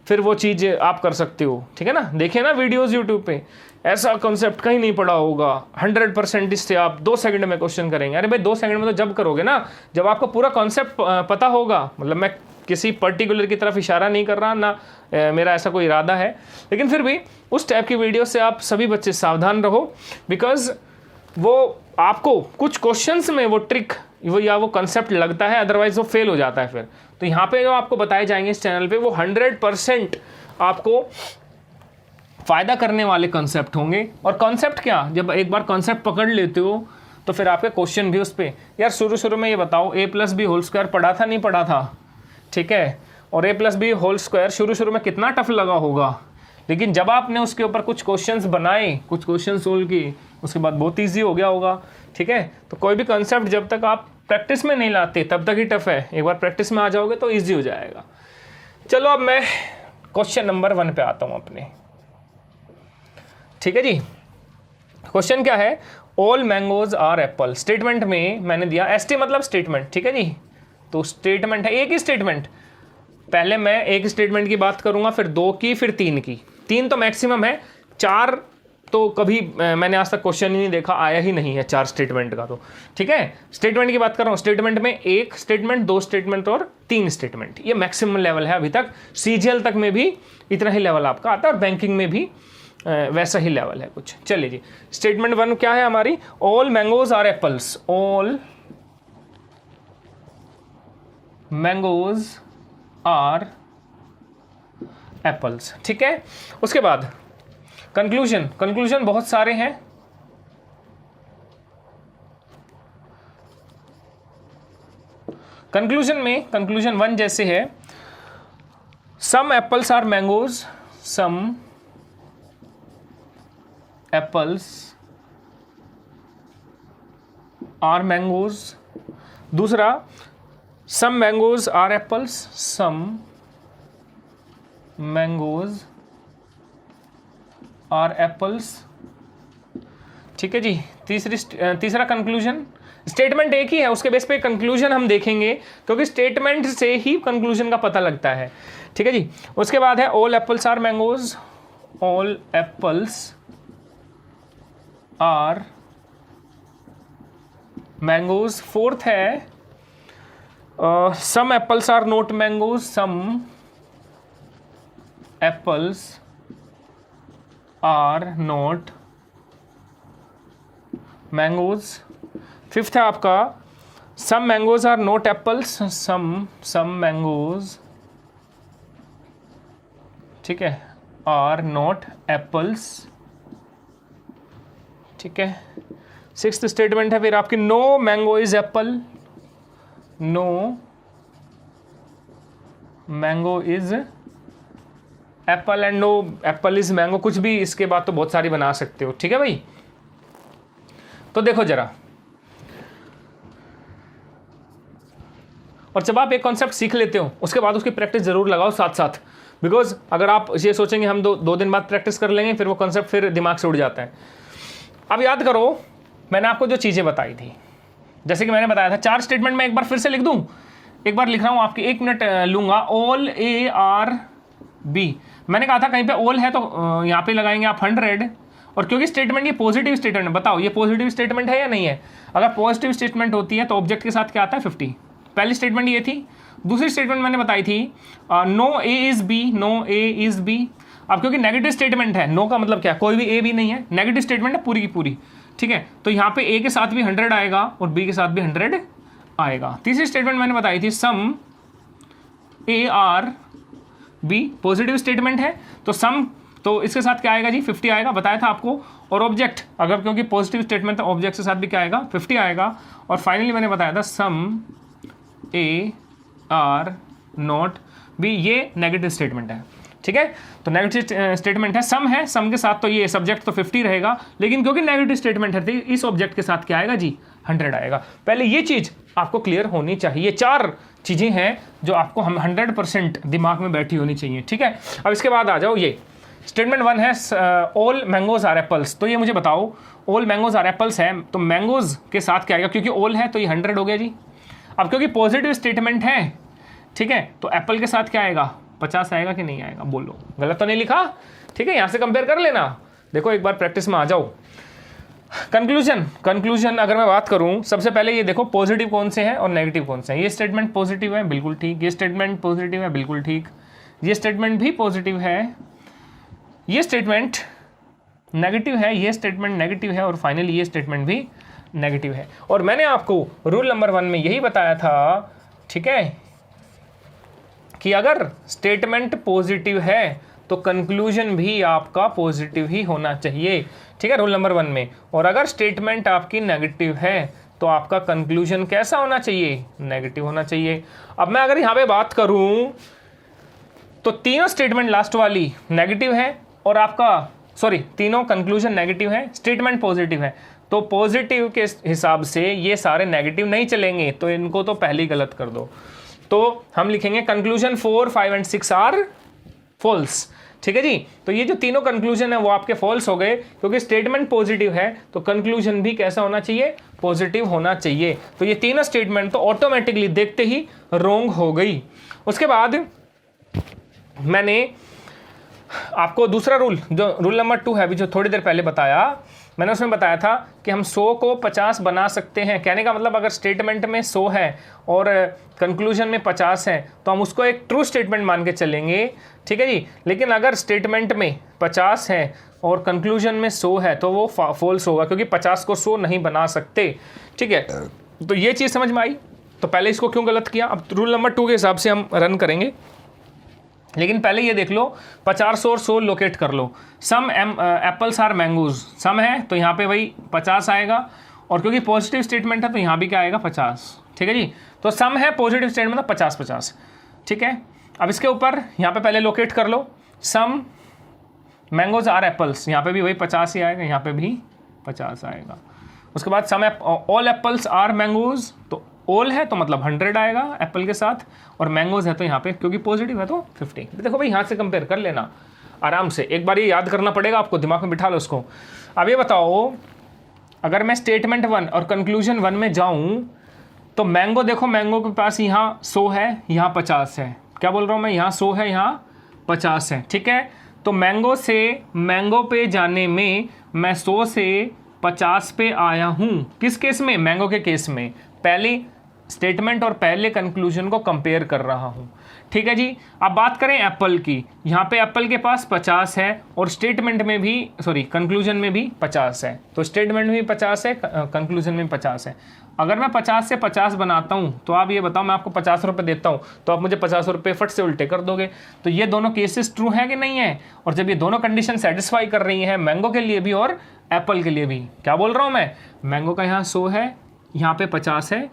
[SPEAKER 1] फिर वो चीज़ आप कर सकते हो, ठीक है ना। देखें ना वीडियोस यूट्यूब पे, ऐसा कॉन्सेप्ट कहीं नहीं पड़ा होगा। 100% इससे आप 2 सेकंड में क्वेश्चन करेंगे। अरे भाई 2 सेकंड में तो जब करोगे ना जब आपको पूरा कॉन्सेप्ट पता होगा। मतलब मैं किसी पर्टिकुलर की तरफ इशारा नहीं कर रहा ना, मेरा ऐसा कोई इरादा है, लेकिन फिर भी उस टाइप की वीडियो से आप सभी बच्चे सावधान रहो। बिकॉज वो आपको कुछ क्वेश्चंस में वो ट्रिक वो या वो कंसेप्ट लगता है, अदरवाइज वो फेल हो जाता है फिर। तो यहाँ पे जो आपको बताए जाएंगे इस चैनल पे वो 100% आपको फ़ायदा करने वाले कंसेप्ट होंगे। और कंसेप्ट क्या, जब एक बार कंसेप्ट पकड़ लेते हो तो फिर आपके क्वेश्चन भी उस पर। यार शुरू में ये बताओ a+b² पढ़ा था नहीं पढ़ा था, ठीक है, और a+b² शुरू में कितना टफ लगा होगा। लेकिन जब आपने उसके ऊपर कुछ क्वेश्चंस बनाए, कुछ क्वेश्चन सोल्व किए, उसके बाद बहुत ईजी हो गया होगा, ठीक है। तो कोई भी कंसेप्ट जब तक आप प्रैक्टिस में नहीं लाते तब तक ही टफ है। एक बार प्रैक्टिस में आ जाओगे तो ईजी हो जाएगा। चलो अब मैं क्वेश्चन नंबर 1 पे आता हूँ अपने, ठीक है जी। क्वेश्चन क्या है, all mangoes are apple. Statement में मैंने दिया ST मतलब स्टेटमेंट, ठीक है जी। तो स्टेटमेंट है, एक ही स्टेटमेंट। पहले मैं एक स्टेटमेंट की बात करूंगा, फिर 2 की, फिर 3 की। 3 तो मैक्सिमम है, 4 तो कभी मैंने आज तक क्वेश्चन ही नहीं देखा, आया ही नहीं है 4 स्टेटमेंट का। तो ठीक है, स्टेटमेंट की बात कर रहा हूँ। स्टेटमेंट में 1 स्टेटमेंट, 2 स्टेटमेंट और 3 स्टेटमेंट, ये मैक्सिमम लेवल है अभी तक। CGL तक में भी इतना ही लेवल आपका आता है और बैंकिंग में भी वैसा ही लेवल है कुछ। चलिए जी, स्टेटमेंट 1 क्या है हमारी, all mangoes are apples. All mangoes are apples, ठीक है। उसके बाद कंक्लूजन बहुत सारे हैं। कंक्लूजन 1 जैसे है, some apples are mangoes, some apples are mangoes. दूसरा, some mangoes are apples, some mangoes are apples, ठीक है जी। तीसरा कंक्लूजन, स्टेटमेंट एक ही है, उसके बेस पे कंक्लूजन हम देखेंगे, क्योंकि स्टेटमेंट से ही कंक्लूजन का पता लगता है, ठीक है जी। उसके बाद है all apples are mangoes, all apples are mangoes. Fourth है some apples are not mangoes, some apples are not mangoes. Fifth है आपका some mangoes are not apples, some mangoes, ठीक है, आर नॉट एप्पल्स, ठीक है। सिक्स्थ स्टेटमेंट है फिर आपकी no mango is apple, no mango is apple and no apple is mango. कुछ भी इसके बाद तो बहुत सारी बना सकते हो, ठीक है भाई। तो देखो जरा, और जब आप एक कॉन्सेप्ट सीख लेते हो उसके बाद उसकी प्रैक्टिस जरूर लगाओ साथ साथ। बिकॉज अगर आप ये सोचेंगे हम दो दिन बाद प्रैक्टिस कर लेंगे, फिर वो कॉन्सेप्ट फिर दिमाग से उड़ जाता है। अब याद करो मैंने आपको जो चीज़ें बताई थी, जैसे कि मैंने बताया था 4 स्टेटमेंट में एक बार फिर से लिख दूं, एक बार लिख रहा हूं, आपकी 1 मिनट लूंगा। ऑल ARB, मैंने कहा था कहीं पे ऑल है तो यहाँ पे लगाएंगे आप 100, और क्योंकि स्टेटमेंट ये पॉजिटिव स्टेटमेंट है, बताओ ये पॉजिटिव स्टेटमेंट है या नहीं है। अगर पॉजिटिव स्टेटमेंट होती है तो ऑब्जेक्ट के साथ क्या आता है 50। पहली स्टेटमेंट ये थी। दूसरी स्टेटमेंट मैंने बताई थी no A is B, no A is B। अब क्योंकि नेगेटिव स्टेटमेंट है, नो का मतलब क्या, कोई भी A B नहीं है, नेगेटिव स्टेटमेंट है पूरी की पूरी, ठीक है। तो यहाँ पे A के साथ भी 100 आएगा और B के साथ भी 100 आएगा। तीसरी स्टेटमेंट मैंने बताई थी सम ARB, पॉजिटिव स्टेटमेंट है तो सम, तो इसके साथ क्या आएगा जी 50 आएगा, बताया था आपको। और ऑब्जेक्ट, अगर क्योंकि पॉजिटिव स्टेटमेंट तो ऑब्जेक्ट के साथ भी क्या आएगा 50 आएगा। और फाइनली मैंने बताया था सम AR नॉट B, ये नेगेटिव स्टेटमेंट है, ठीक है। तो नेगेटिव स्टेटमेंट है, सम के साथ तो ये सब्जेक्ट तो 50 रहेगा, लेकिन क्योंकि नेगेटिव स्टेटमेंट है तो इस ऑब्जेक्ट के साथ क्या आएगा जी, 100 आएगा। पहले ये चीज आपको क्लियर होनी चाहिए। 4 चीजें हैं जो आपको हम 100% दिमाग में बैठी होनी चाहिए, ठीक है। अब इसके बाद आ जाओ, ये स्टेटमेंट 1 है ऑल मैंगोज आर एप्पल्स। तो ये मुझे बताओ ऑल मैंगोज आर एप्पल्स है, तो मैंगोज के साथ क्या आएगा, क्योंकि ऑल है तो ये 100 हो गया जी। अब क्योंकि पॉजिटिव स्टेटमेंट है, ठीक है, तो एप्पल के साथ क्या आएगा, 50 आएगा कि नहीं आएगा, बोलो, गलत तो नहीं लिखा, ठीक है। यहां से कंपेयर कर लेना, देखो एक बार प्रैक्टिस में आ जाओ। कंक्लूजन अगर मैं बात करूं, सबसे पहले ये देखो पॉजिटिव कौन से हैं और नेगेटिव कौन से हैं। ये स्टेटमेंट पॉजिटिव है, बिल्कुल ठीक। ये स्टेटमेंट पॉजिटिव है, बिल्कुल ठीक। ये स्टेटमेंट भी पॉजिटिव है, ये स्टेटमेंट नेगेटिव है, ये स्टेटमेंट नेगेटिव है, और फाइनली ये स्टेटमेंट भी नेगेटिव है। और मैंने आपको रूल नंबर 1 में यही बताया था, ठीक है, कि अगर स्टेटमेंट पॉजिटिव है तो कंक्लूजन भी आपका पॉजिटिव ही होना चाहिए, ठीक है, रूल नंबर 1 में। और अगर स्टेटमेंट आपकी नेगेटिव है तो आपका कंक्लूजन कैसा होना चाहिए, नेगेटिव होना चाहिए। अब मैं अगर यहाँ पे बात करूँ तो तीनों स्टेटमेंट लास्ट वाली नेगेटिव है, और आपका तीनों कंक्लूजन नेगेटिव है, स्टेटमेंट पॉजिटिव है, तो पॉजिटिव के हिसाब से ये सारे नेगेटिव नहीं चलेंगे, तो इनको तो पहले ही गलत कर दो। तो हम लिखेंगे कंक्लूजन 4, 5 एंड 6 आर फॉल्स, ठीक है जी। तो ये जो तीनों कंक्लूजन है वो आपके फॉल्स हो गए, क्योंकि स्टेटमेंट पॉजिटिव है तो कंक्लूजन भी कैसा होना चाहिए, पॉजिटिव होना चाहिए। तो ये तीनों स्टेटमेंट तो ऑटोमेटिकली देखते ही रॉन्ग हो गई। उसके बाद मैंने आपको दूसरा रूल, जो रूल नंबर 2 है, अभी जो थोड़ी देर पहले बताया, मैंने उसमें बताया था कि हम 100 को 50 बना सकते हैं। कहने का मतलब अगर स्टेटमेंट में 100 है और कंक्लूजन में 50 है तो हम उसको एक ट्रू स्टेटमेंट मान के चलेंगे, ठीक है जी। लेकिन अगर स्टेटमेंट में 50 है और कंक्लूजन में 100 है तो वो फॉल्स होगा, क्योंकि 50 को 100 नहीं बना सकते, ठीक है। तो ये चीज़ समझ में आई। तो पहले इसको क्यों गलत किया, अब रूल नंबर 2 के हिसाब से हम रन करेंगे। लेकिन पहले ये देख लो, 50 और 100 लोकेट कर लो। सम एप्पल्स आर मैंगोज, सम है तो यहाँ पे वही 50 आएगा, और क्योंकि पॉजिटिव स्टेटमेंट है तो यहाँ भी क्या आएगा, 50, ठीक है जी। तो सम है पॉजिटिव स्टेटमेंट, 50-50, ठीक है। अब इसके ऊपर यहाँ पे पहले लोकेट कर लो, सम मैंगोज आर एप्पल्स, यहाँ पे भी वही 50 ही आएगा, यहाँ पे भी 50 आएगा। उसके बाद some all apples are mangoes, तो ऑल है तो मतलब 100 आएगा एप्पल के साथ, और मैंगोज है तो यहाँ पे क्योंकि पॉजिटिव है तो 50। देखो भाई, यहाँ से कंपेयर कर लेना आराम से, एक बार ये याद करना पड़ेगा आपको, दिमाग में बिठा लो उसको। अब ये बताओ, अगर मैं स्टेटमेंट 1 और कंक्लूजन 1 में जाऊँ तो मैंगो, देखो मैंगो के पास यहाँ 100 है, यहाँ 50 है, क्या बोल रहा हूँ मैं, यहाँ 100 है, यहाँ 50 है, ठीक है। तो मैंगो से मैंगो पे जाने में मैं 100 से 50 पे आया हूँ, किस केस में, मैंगो के केस में, पहले स्टेटमेंट और पहले कंक्लूजन को कंपेयर कर रहा हूँ, ठीक है जी। अब बात करें एप्पल की, यहाँ पे एप्पल के पास 50 है और स्टेटमेंट में भी, कंक्लूजन में भी 50 है, तो स्टेटमेंट में भी 50 है, कंक्लूजन में 50 है। अगर मैं 50 से 50 बनाता हूँ तो आप ये बताओ, मैं आपको 50 रुपये देता हूँ तो आप मुझे 50 रुपये फट से उल्टे कर दोगे। तो ये दोनों केसेस ट्रू है कि नहीं है, और जब ये दोनों कंडीशन सेटिस्फाई कर रही हैं, मैंगो के लिए भी और एप्पल के लिए भी, क्या बोल रहा हूँ मैं, मैंगो का यहाँ 100 है, यहाँ पे 50 है,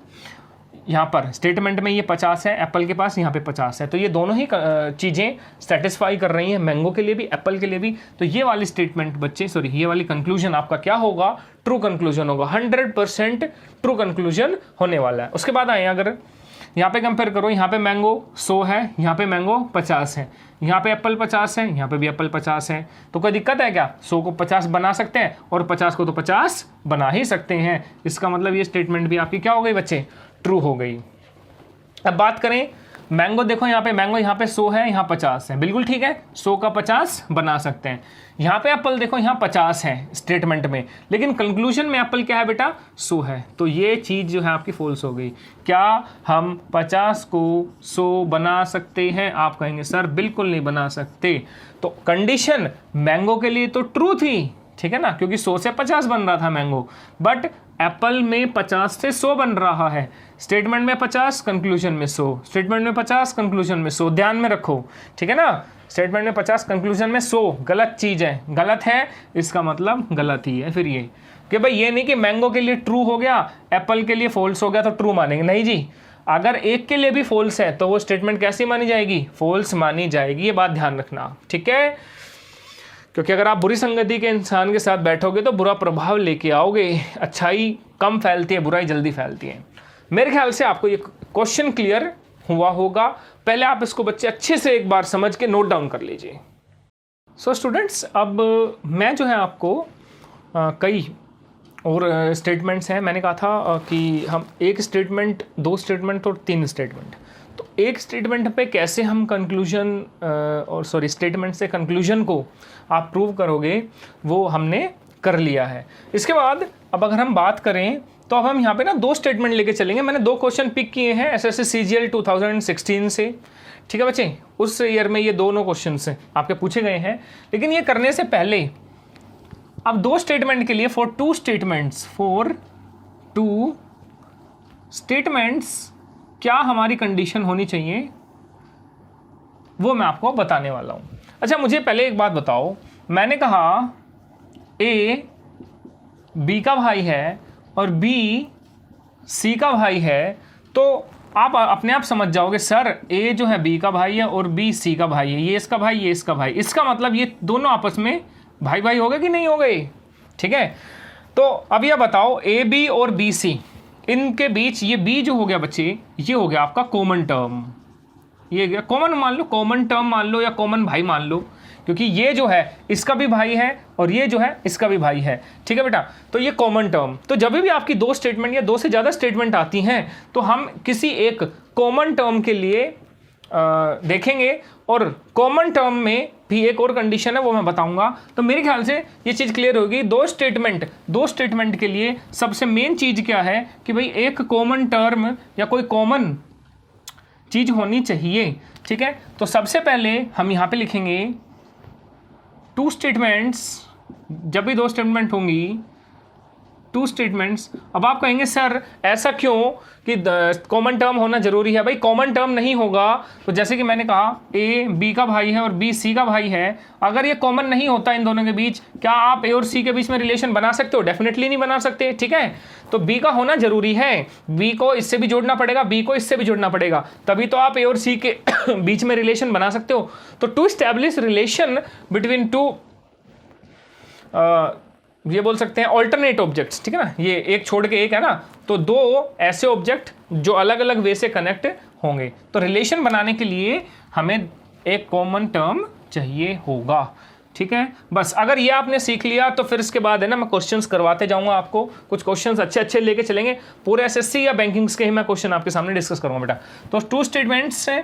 [SPEAKER 1] यहाँ पर स्टेटमेंट में ये 50 है, एप्पल के पास यहाँ पे 50 है, तो ये दोनों ही चीज़ें सेटिस्फाई कर रही हैं, मैंगो के लिए भी एप्पल के लिए भी। तो ये वाली स्टेटमेंट बच्चे, ये वाली कंक्लूजन आपका क्या होगा, ट्रू कंक्लूजन होगा, 100% ट्रू कंक्लूजन होने वाला है। उसके बाद आए, अगर यहाँ पे कंपेयर करो, यहाँ पे मैंगो 100 है, यहाँ पे मैंगो 50 है, यहाँ पे एप्पल 50 है, यहाँ पे भी एप्पल 50 है, तो कोई दिक्कत है क्या, 100 को 50 बना सकते हैं और 50 को तो 50 बना ही सकते हैं। इसका मतलब ये स्टेटमेंट भी आपकी क्या हो गई बच्चे, ट्रू हो गई। अब बात करें मैंगो, देखो यहाँ पे मैंगो, यहाँ पे 100 है, यहाँ 50 है, बिल्कुल ठीक है, 100 का 50 बना सकते हैं। यहाँ पे एप्पल देखो, यहाँ 50 है स्टेटमेंट में, लेकिन कंक्लूजन में एप्पल क्या है बेटा, 100 है, तो ये चीज़ जो है आपकी फॉल्स हो गई। क्या हम 50 को 100 बना सकते हैं, आप कहेंगे सर बिल्कुल नहीं बना सकते। तो कंडीशन मैंगो के लिए तो ट्रू थी, ठीक है ना, क्योंकि 100 से 50 बन रहा था मैंगो, बट एप्पल में 50 से 100 बन रहा है। स्टेटमेंट में 50, कंक्लूजन में 100, स्टेटमेंट में 50, कंक्लूजन में 100, ध्यान में रखो, ठीक है ना। स्टेटमेंट में 50, कंक्लूजन में 100, गलत चीज़ है, गलत है, इसका मतलब गलत ही है। फिर ये कि भाई ये नहीं कि मैंगो के लिए ट्रू हो गया, एप्पल के लिए फॉल्स हो गया तो ट्रू मानेंगे, नहीं जी। अगर एक के लिए भी फॉल्स है तो वो स्टेटमेंट कैसी मानी जाएगी, फॉल्स मानी जाएगी। ये बात ध्यान रखना, ठीक है, क्योंकि अगर आप बुरी संगति के इंसान के साथ बैठोगे तो बुरा प्रभाव लेके आओगे। अच्छाई कम फैलती है, बुराई जल्दी फैलती है। मेरे ख्याल से आपको ये क्वेश्चन क्लियर हुआ होगा। पहले आप इसको बच्चे अच्छे से एक बार समझ के नोट डाउन कर लीजिए। सो स्टूडेंट्स, अब मैं जो है आपको कई और स्टेटमेंट्स हैं। मैंने कहा था कि हम एक स्टेटमेंट, दो स्टेटमेंट और तीन स्टेटमेंट, तो एक स्टेटमेंट पे कैसे हम कंक्लूजन और स्टेटमेंट से कंक्लूजन को आप प्रूव करोगे, वो हमने कर लिया है। इसके बाद अब अगर हम बात करें तो अब हम यहाँ पे ना दो स्टेटमेंट लेके चलेंगे। मैंने दो क्वेश्चन पिक किए हैं एसएससी CGL 2016 से, ठीक है बच्चे, उस ईयर में ये दोनों क्वेश्चन से आपके पूछे गए हैं। लेकिन ये करने से पहले अब दो स्टेटमेंट के लिए फॉर टू स्टेटमेंट्स क्या हमारी कंडीशन होनी चाहिए, वो मैं आपको बताने वाला हूं। अच्छा, मुझे पहले एक बात बताओ, मैंने कहा A B का भाई है और B C का भाई है, तो आप अपने आप समझ जाओगे सर A जो है B का भाई है और B C का भाई है, ये इसका भाई, ये इसका भाई, इसका मतलब ये दोनों आपस में भाई भाई हो गए कि नहीं हो गए, ठीक है। तो अब ये बताओ AB और BC, इनके बीच ये B जो हो गया बच्चे, ये हो गया आपका कॉमन टर्म, ये कॉमन मान लो, कॉमन टर्म मान लो या कॉमन भाई मान लो, क्योंकि ये जो है इसका भी भाई है और ये जो है इसका भी भाई है, ठीक है बेटा। तो ये कॉमन टर्म, तो जब भी आपकी दो स्टेटमेंट या दो से ज़्यादा स्टेटमेंट आती हैं तो हम किसी एक कॉमन टर्म के लिए देखेंगे, और कॉमन टर्म में भी एक और कंडीशन है, वो मैं बताऊंगा। तो मेरे ख्याल से ये चीज़ क्लियर होगी। दो स्टेटमेंट के लिए सबसे मेन चीज़ क्या है कि भाई एक कॉमन टर्म या कोई कॉमन चीज़ होनी चाहिए, ठीक है। तो सबसे पहले हम यहाँ पे लिखेंगे टू स्टेटमेंट्स, जब भी दो स्टेटमेंट होंगी, टू स्टेटमेंट्स। अब आप कहेंगे सर ऐसा क्यों कि कॉमन टर्म होना जरूरी है। भाई कॉमन टर्म नहीं होगा तो जैसे कि मैंने कहा A B का भाई है और B C का भाई है, अगर ये कॉमन नहीं होता इन दोनों के बीच, क्या आप A और C के बीच में रिलेशन बना सकते हो? डेफिनेटली नहीं बना सकते, ठीक है। तो B का होना जरूरी है, B को इससे भी जोड़ना पड़ेगा, B को इससे भी जोड़ना पड़ेगा, तभी तो आप A और C के बीच में रिलेशन बना सकते हो। तो to establish relation between two, ये बोल सकते हैं ऑल्टरनेट ऑब्जेक्ट्स, ठीक है ना, ये एक छोड़ के एक है ना, तो दो ऐसे ऑब्जेक्ट जो अलग अलग वे से कनेक्ट होंगे। तो रिलेशन बनाने के लिए हमें एक कॉमन टर्म चाहिए होगा, ठीक है। बस अगर ये आपने सीख लिया तो फिर इसके बाद है ना मैं क्वेश्चंस करवाते जाऊंगा आपको, कुछ क्वेश्चंस अच्छे अच्छे लेके चलेंगे, पूरे एसएससी या बैंकिंग्स के ही मैं क्वेश्चन आपके सामने डिस्कस करूंगा बेटा। तो टू स्टेटमेंट्स है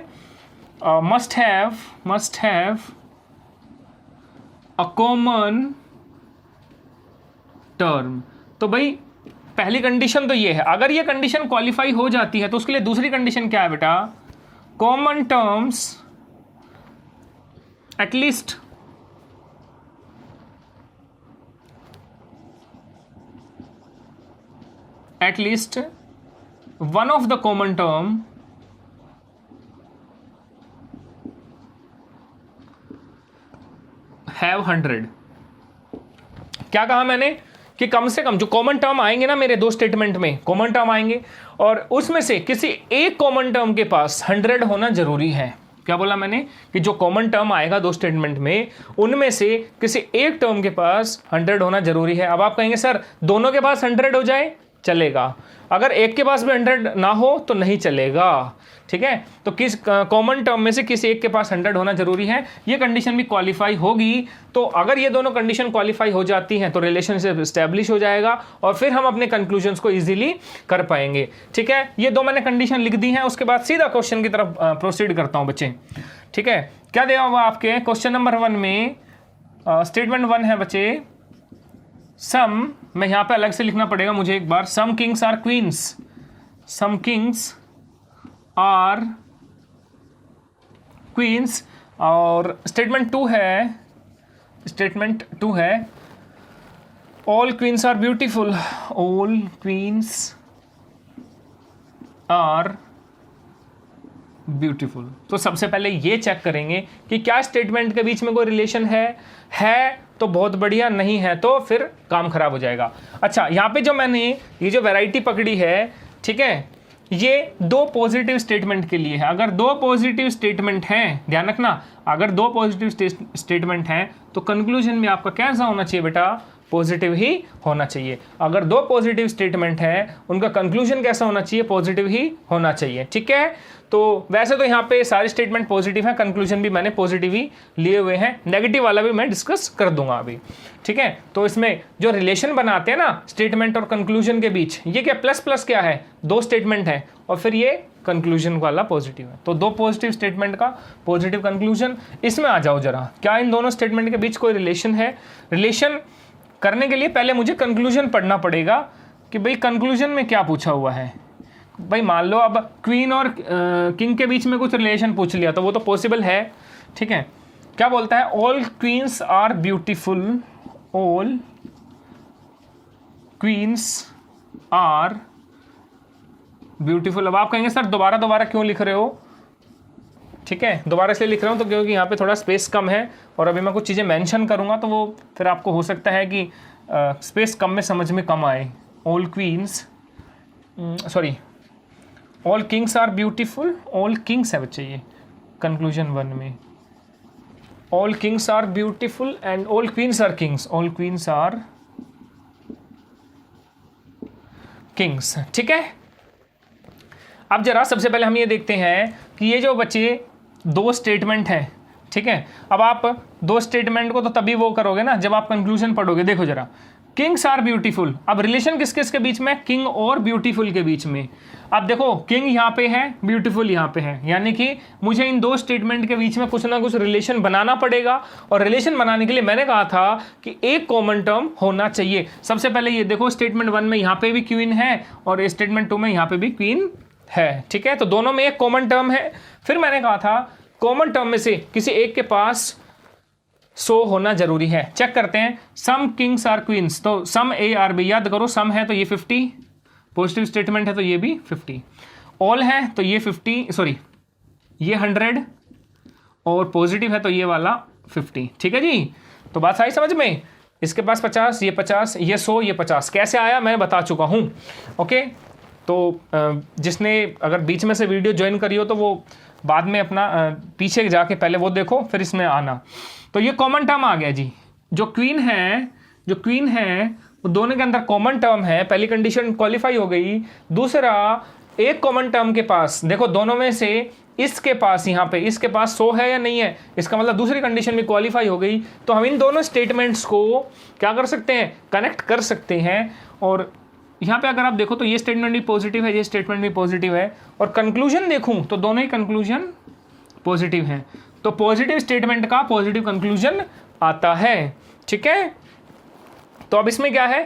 [SPEAKER 1] must have a common term. तो भाई पहली कंडीशन तो ये है, अगर ये कंडीशन क्वालिफाई हो जाती है तो उसके लिए दूसरी कंडीशन क्या है बेटा, common terms at least one of the common term have 100। क्या कहा मैंने कि कम से कम जो कॉमन टर्म आएंगे ना मेरे दो स्टेटमेंट में, कॉमन टर्म आएंगे और उसमें से किसी एक कॉमन टर्म के पास 100 होना जरूरी है। क्या बोला मैंने कि जो कॉमन टर्म आएगा दो स्टेटमेंट में, उनमें से किसी एक टर्म के पास 100 होना जरूरी है। अब आप कहेंगे सर दोनों के पास 100 हो जाए चलेगा, अगर एक के पास भी 100 ना हो तो नहीं चलेगा, ठीक है। तो किस कॉमन टर्म में से किसी एक के पास 100 होना जरूरी है, ये कंडीशन भी क्वालिफाई होगी। तो अगर ये दोनों कंडीशन क्वालिफाई हो जाती हैं तो रिलेशनशिप एस्टैब्लिश हो जाएगा और फिर हम अपने कंक्लूजन्स को इजीली कर पाएंगे, ठीक है। ये दो मैंने कंडीशन लिख दी हैं, उसके बाद सीधा क्वेश्चन की तरफ प्रोसीड करता हूं बच्चे, ठीक है। क्या दिया हुआ आपके क्वेश्चन नंबर 1 में, स्टेटमेंट 1 है बच्चे, सम, मैं यहां पे अलग से लिखना पड़ेगा मुझे एक बार, some kings are queens, some kings are queens. और स्टेटमेंट 2 है all queens are beautiful, all queens are beautiful. तो सबसे पहले ये चेक करेंगे कि क्या स्टेटमेंट के बीच में कोई रिलेशन है तो बहुत बढ़िया, नहीं है तो फिर काम खराब हो जाएगा। अच्छा, यहाँ पे जो मैंने ये जो वैरायटी पकड़ी है, ठीक है, ये दो पॉजिटिव स्टेटमेंट के लिए है। अगर दो पॉजिटिव स्टेटमेंट हैं, ध्यान रखना, अगर दो पॉजिटिव स्टेटमेंट हैं तो कंक्लूजन में आपका कैसा होना चाहिए बेटा, पॉजिटिव ही होना चाहिए। अगर दो पॉजिटिव स्टेटमेंट हैं उनका कंक्लूजन कैसा होना चाहिए, पॉजिटिव ही होना चाहिए। ठीक है, तो वैसे तो यहाँ पे सारे स्टेटमेंट पॉजिटिव हैं, कंक्लूजन भी मैंने पॉजिटिव ही लिए हुए हैं, नेगेटिव वाला भी मैं डिस्कस कर दूंगा अभी। ठीक है, तो इसमें जो रिलेशन बनाते हैं ना स्टेटमेंट और कंक्लूजन के बीच, ये क्या प्लस प्लस क्या है, दो स्टेटमेंट है और फिर ये कंक्लूजन वाला पॉजिटिव है, तो दो पॉजिटिव स्टेटमेंट का पॉजिटिव कंक्लूजन। इसमें आ जाओ जरा, क्या इन दोनों स्टेटमेंट के बीच कोई रिलेशन है? रिलेशन करने के लिए पहले मुझे कंक्लूजन पढ़ना पड़ेगा कि भाई कंक्लूजन में क्या पूछा हुआ है। भाई मान लो अब क्वीन और किंग के बीच में कुछ रिलेशन पूछ लिया तो वो तो पॉसिबल है। ठीक है, क्या बोलता है, all queens are beautiful, all queens are beautiful. अब आप कहेंगे सर दोबारा दोबारा क्यों लिख रहे हो? ठीक है, दोबारा इसलिए लिख रहा हूँ तो क्योंकि यहाँ पे थोड़ा स्पेस कम है और अभी मैं कुछ चीज़ें मेंशन करूँगा तो वो फिर आपको हो सकता है कि स्पेस कम में समझ में कम आए। All queens, sorry, all kings are beautiful, all kings है बच्चे ये कंक्लूजन 1 में, all kings are beautiful and all queens are kings, all queens are kings. ठीक है, अब जरा सबसे पहले हम ये देखते हैं कि ये जो बच्चे दो स्टेटमेंट हैं, ठीक है, अब आप दो स्टेटमेंट को तो तभी वो करोगे ना जब आप कंक्लूजन पढ़ोगे। देखो जरा, किंग्स आर ब्यूटीफुल, अब रिलेशन किस किस के बीच में, किंग और ब्यूटीफुल के बीच में। अब देखो किंग यहाँ पे है, ब्यूटीफुल यहाँ पे है, यानी कि मुझे इन दो स्टेटमेंट के बीच में कुछ ना कुछ रिलेशन बनाना पड़ेगा और रिलेशन बनाने के लिए मैंने कहा था कि एक कॉमन टर्म होना चाहिए। सबसे पहले ये देखो स्टेटमेंट 1 में यहाँ पे भी क्वीन है और स्टेटमेंट 2 में यहाँ पे भी क्वीन है। ठीक है, तो दोनों में एक कॉमन टर्म है। फिर मैंने कहा था कॉमन टर्म में से किसी एक के पास सो होना जरूरी है। चेक करते हैं, सम किंग्स आर क्वींस, तो सम ए आर बी, याद करो सम है तो ये 50, पॉजिटिव स्टेटमेंट है तो ये भी 50, ऑल है तो ये 50, सॉरी ये 100 और पॉजिटिव है तो ये वाला 50। ठीक है जी, तो बात आई समझ में, इसके पास 50, ये 50, ये 100, ये 50, कैसे आया मैं बता चुका हूँ। ओके, तो जिसने अगर बीच में से वीडियो ज्वाइन करी हो तो वो बाद में अपना पीछे जाके पहले वो देखो फिर इसमें आना। तो ये कॉमन टर्म आ गया जी, जो क्वीन है वो दोनों के अंदर कॉमन टर्म है, पहली कंडीशन क्वालिफाई हो गई। दूसरा, एक कॉमन टर्म के पास, देखो दोनों में से इसके पास, यहाँ पे इसके पास 100 है या नहीं है, इसका मतलब दूसरी कंडीशन भी क्वालिफाई हो गई। तो हम इन दोनों स्टेटमेंट्स को क्या कर सकते हैं, कनेक्ट कर सकते हैं। और यहाँ पे अगर आप देखो तो ये स्टेटमेंट भी पॉजिटिव है, ये स्टेटमेंट भी पॉजिटिव है, और कंक्लूजन देखूं तो दोनों ही कंक्लूजन पॉजिटिव हैं, तो पॉजिटिव स्टेटमेंट का पॉजिटिव कंक्लूजन आता है। ठीक है, तो अब इसमें क्या है,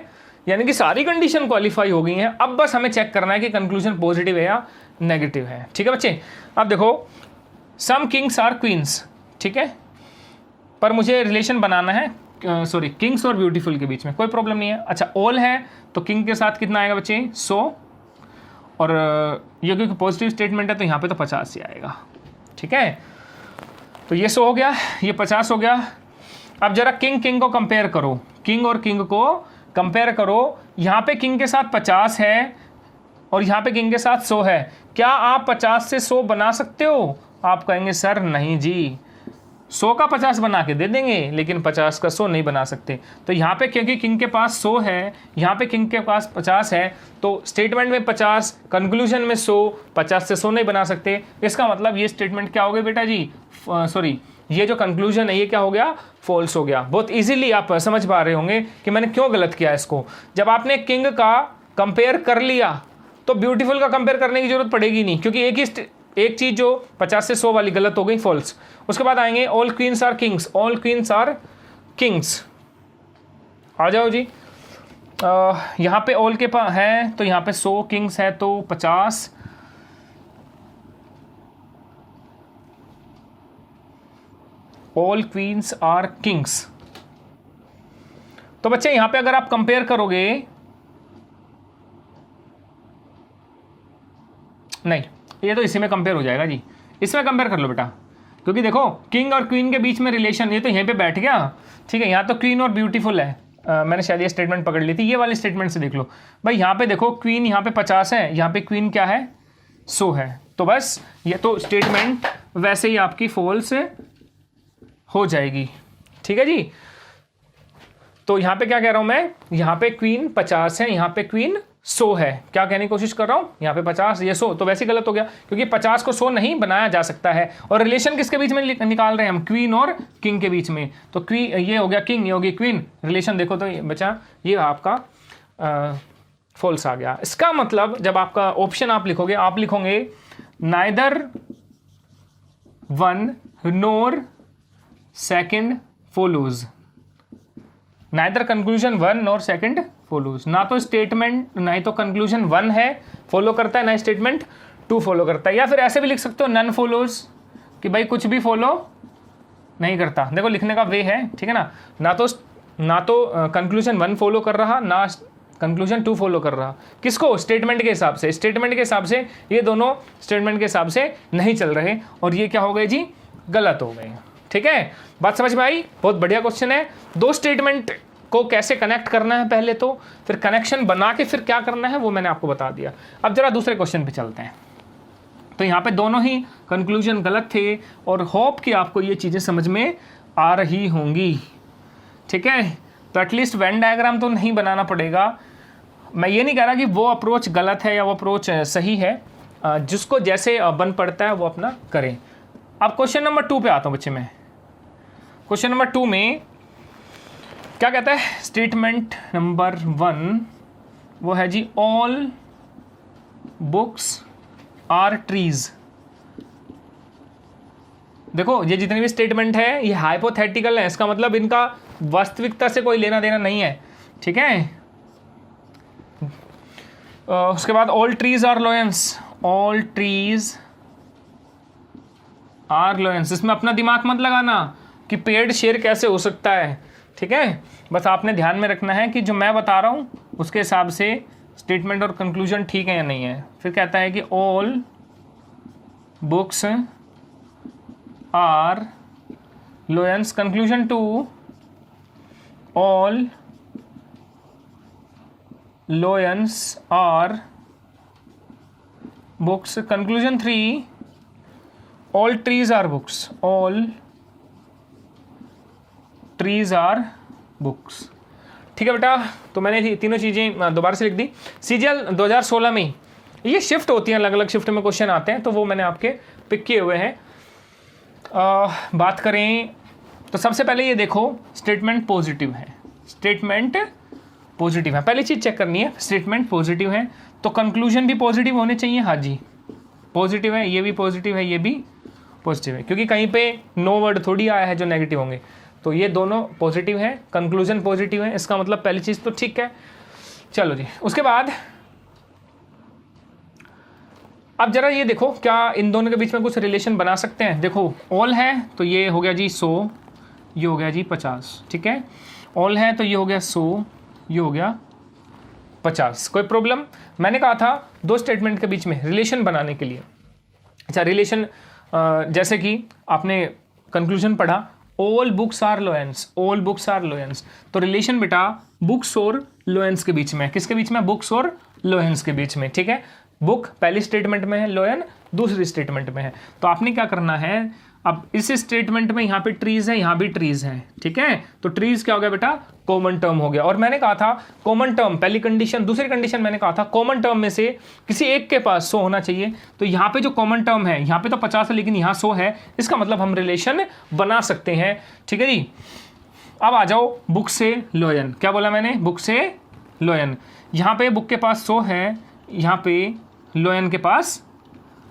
[SPEAKER 1] यानी कि सारी कंडीशन क्वालिफाई हो गई हैं, अब बस हमें चेक करना है कि कंक्लूजन पॉजिटिव है या नेगेटिव है। ठीक है बच्चे, अब देखो सम किंग्स आर क्वींस, ठीक है, पर मुझे रिलेशन बनाना है सॉरी किंग्स और ब्यूटीफुल के बीच में, कोई प्रॉब्लम नहीं है। अच्छा, ऑल है तो किंग के साथ कितना आएगा बच्चे, 100, और ये क्योंकि पॉजिटिव स्टेटमेंट है तो यहाँ पे तो 50 ही आएगा। ठीक है, तो ये 100 हो गया, ये 50 हो गया। अब जरा किंग को कंपेयर करो, किंग और किंग को कंपेयर करो। यहाँ पे किंग के साथ 50 है और यहाँ पे किंग के साथ 100 है, क्या आप 50 से 100 बना सकते हो? आप कहेंगे सर नहीं जी, 100 का 50 बना के दे देंगे लेकिन 50 का 100 नहीं बना सकते। तो यहाँ पे क्योंकि किंग के पास 100 है, यहाँ पे किंग के पास 50 है, तो स्टेटमेंट में 50, कंक्लूजन में 100, 50 से 100 नहीं बना सकते। इसका मतलब ये स्टेटमेंट क्या हो गया बेटा जी, सॉरी ये जो कंक्लूजन है ये क्या हो गया, फॉल्स हो गया। बहुत इजीली आप समझ पा रहे होंगे कि मैंने क्यों गलत किया इसको। जब आपने किंग का कंपेयर कर लिया तो ब्यूटीफुल का कंपेयर करने की जरूरत पड़ेगी नहीं, क्योंकि एक चीज जो 50 से 100 वाली गलत हो गई, फॉल्स। उसके बाद आएंगे all queens are kings, all queens are kings, आ जाओ जी। यहाँ पे ऑल के पास है तो यहाँ पे 100, किंग्स है तो 50, ऑल क्वींस आर किंग्स। तो बच्चे यहां पे अगर आप कंपेयर करोगे, नहीं ये तो इसी में कंपेयर हो जाएगा जी, इसमें कंपेयर कर लो बेटा, क्योंकि देखो किंग और क्वीन के बीच में रिलेशन ये तो यहीं पे बैठ गया। ठीक है, यहाँ तो क्वीन और ब्यूटीफुल है, मैंने शायद ये स्टेटमेंट पकड़ ली थी, ये वाली स्टेटमेंट से देख लो भाई। यहाँ पे देखो क्वीन यहाँ पे 50 है, यहाँ पे क्वीन क्या है सो है। तो बस ये तो स्टेटमेंट वैसे ही आपकी फॉल्स हो जाएगी। ठीक है जी। तो यहाँ पे क्या कह रहा हूँ मैं, यहाँ पे क्वीन 50 है, यहाँ पे क्वीन 100 है। क्या कहने की कोशिश कर रहा हूँ, यहाँ पे 50 ये 100, तो वैसे ही गलत हो गया क्योंकि 50 को 100 नहीं बनाया जा सकता है। और रिलेशन किसके बीच में निकाल रहे हैं हम, क्वीन और किंग के बीच में। तो ये हो गया किंग, ये होगी क्वीन, रिलेशन देखो तो ये बचा, ये आपका फॉल्स आ गया। इसका मतलब जब आपका ऑप्शन आप लिखोगे, आप लिखोगे neither one nor second follows, neither conclusion one nor second follows. ना तो स्टेटमेंट, ना ही तो कंक्लूजन 1 है फॉलो करता है, ना स्टेटमेंट 2 फॉलो करता है। या फिर ऐसे भी लिख सकते हो नन फॉलोज, कि भाई कुछ भी फॉलो नहीं करता। देखो लिखने का वे है, ठीक है ना। ना तो कंक्लूजन 1 फॉलो कर रहा, ना कंक्लूजन 2 फॉलो कर रहा। किसको, स्टेटमेंट के हिसाब से। स्टेटमेंट के हिसाब से ये दोनों स्टेटमेंट के हिसाब से नहीं चल रहे, और ये क्या हो गए जी, गलत हो गए। ठीक है, बात समझ में आई। बहुत बढ़िया क्वेश्चन है। दो स्टेटमेंट को कैसे कनेक्ट करना है पहले, तो फिर कनेक्शन बना के फिर क्या करना है वो मैंने आपको बता दिया। अब जरा दूसरे क्वेश्चन पे चलते हैं। तो यहाँ पे दोनों ही कंक्लूजन गलत थे, और होप कि आपको ये चीज़ें समझ में आ रही होंगी। ठीक है, तो एटलीस्ट वेन डायग्राम तो नहीं बनाना पड़ेगा। मैं ये नहीं कह रहा कि वो अप्रोच गलत है या वो अप्रोच सही है, जिसको जैसे बन पड़ता है वो अपना करें। अब क्वेश्चन नंबर 2 पे आता हूँ बच्चे मैं। क्वेश्चन नंबर 2 में क्या कहता है, स्टेटमेंट नंबर 1 वो है जी ऑल बुक्स आर ट्रीज। देखो ये जितने भी स्टेटमेंट है ये हाइपोथेटिकल है, इसका मतलब इनका वास्तविकता से कोई लेना देना नहीं है। ठीक है, उसके बाद all trees are lions, all trees are lions. इसमें अपना दिमाग मत लगाना कि पेड़ शेर कैसे हो सकता है। ठीक है, बस आपने ध्यान में रखना है कि जो मैं बता रहा हूँ उसके हिसाब से स्टेटमेंट और कंक्लूजन ठीक है या नहीं है। फिर कहता है कि all books are lions, conclusion 2 all lions are books, conclusion 3 all trees are books, all trees are books. ठीक है बेटा, तो मैंने तीनों चीज़ें दोबारा से लिख दी। सीजीएल 2016 में ये शिफ्ट होती हैं, अलग अलग शिफ्ट में क्वेश्चन आते हैं, तो वो मैंने आपके पिक किए हुए हैं। बात करें तो सबसे पहले ये देखो स्टेटमेंट पॉजिटिव है, स्टेटमेंट पॉजिटिव है। पहली चीज़ चेक करनी है, स्टेटमेंट पॉजिटिव है तो कंक्लूजन भी पॉजिटिव होने चाहिए। हाँ जी, पॉजिटिव है, ये भी पॉजिटिव है, ये भी पॉजिटिव है, क्योंकि कहीं पे नो वर्ड थोड़ी आया है जो नेगेटिव होंगे। तो ये दोनों पॉजिटिव है, कंक्लूजन पॉजिटिव है, इसका मतलब पहली चीज़ तो ठीक है। चलो जी, उसके बाद अब जरा ये देखो क्या इन दोनों के बीच में कुछ रिलेशन बना सकते हैं। देखो ऑल है तो ये हो गया जी 100, ये हो गया जी 50। ठीक है, ऑल है तो ये हो गया 100, ये हो गया 50। कोई प्रॉब्लम? मैंने कहा था दो स्टेटमेंट के बीच में रिलेशन बनाने के लिए। अच्छा, रिलेशन जैसे कि आपने कंक्लूजन पढ़ा all books are lions, all books are lions, तो रिलेशन बेटा बुक्स और लोयंस के बीच में। किसके बीच में? बुक्स और लोयंस के बीच में। ठीक है, बुक पहली स्टेटमेंट में है, लोयन दूसरी स्टेटमेंट में है। तो आपने क्या करना है, अब इस स्टेटमेंट में यहाँ पे ट्रीज है, यहाँ भी ट्रीज है। ठीक है, तो ट्रीज क्या हो गया बेटा? कॉमन टर्म हो गया। और मैंने कहा था कॉमन टर्म पहली कंडीशन, दूसरी कंडीशन मैंने कहा था कॉमन टर्म में से किसी एक के पास 100 होना चाहिए। तो यहाँ पे जो कॉमन टर्म है, यहाँ पे तो 50 है लेकिन यहाँ 100 है, इसका मतलब हम रिलेशन बना सकते हैं। ठीक है जी, अब आ जाओ बुक से लोयन। क्या बोला मैंने? बुक से लोयन। यहाँ पे बुक के पास 100 है, यहाँ पे लोयन के पास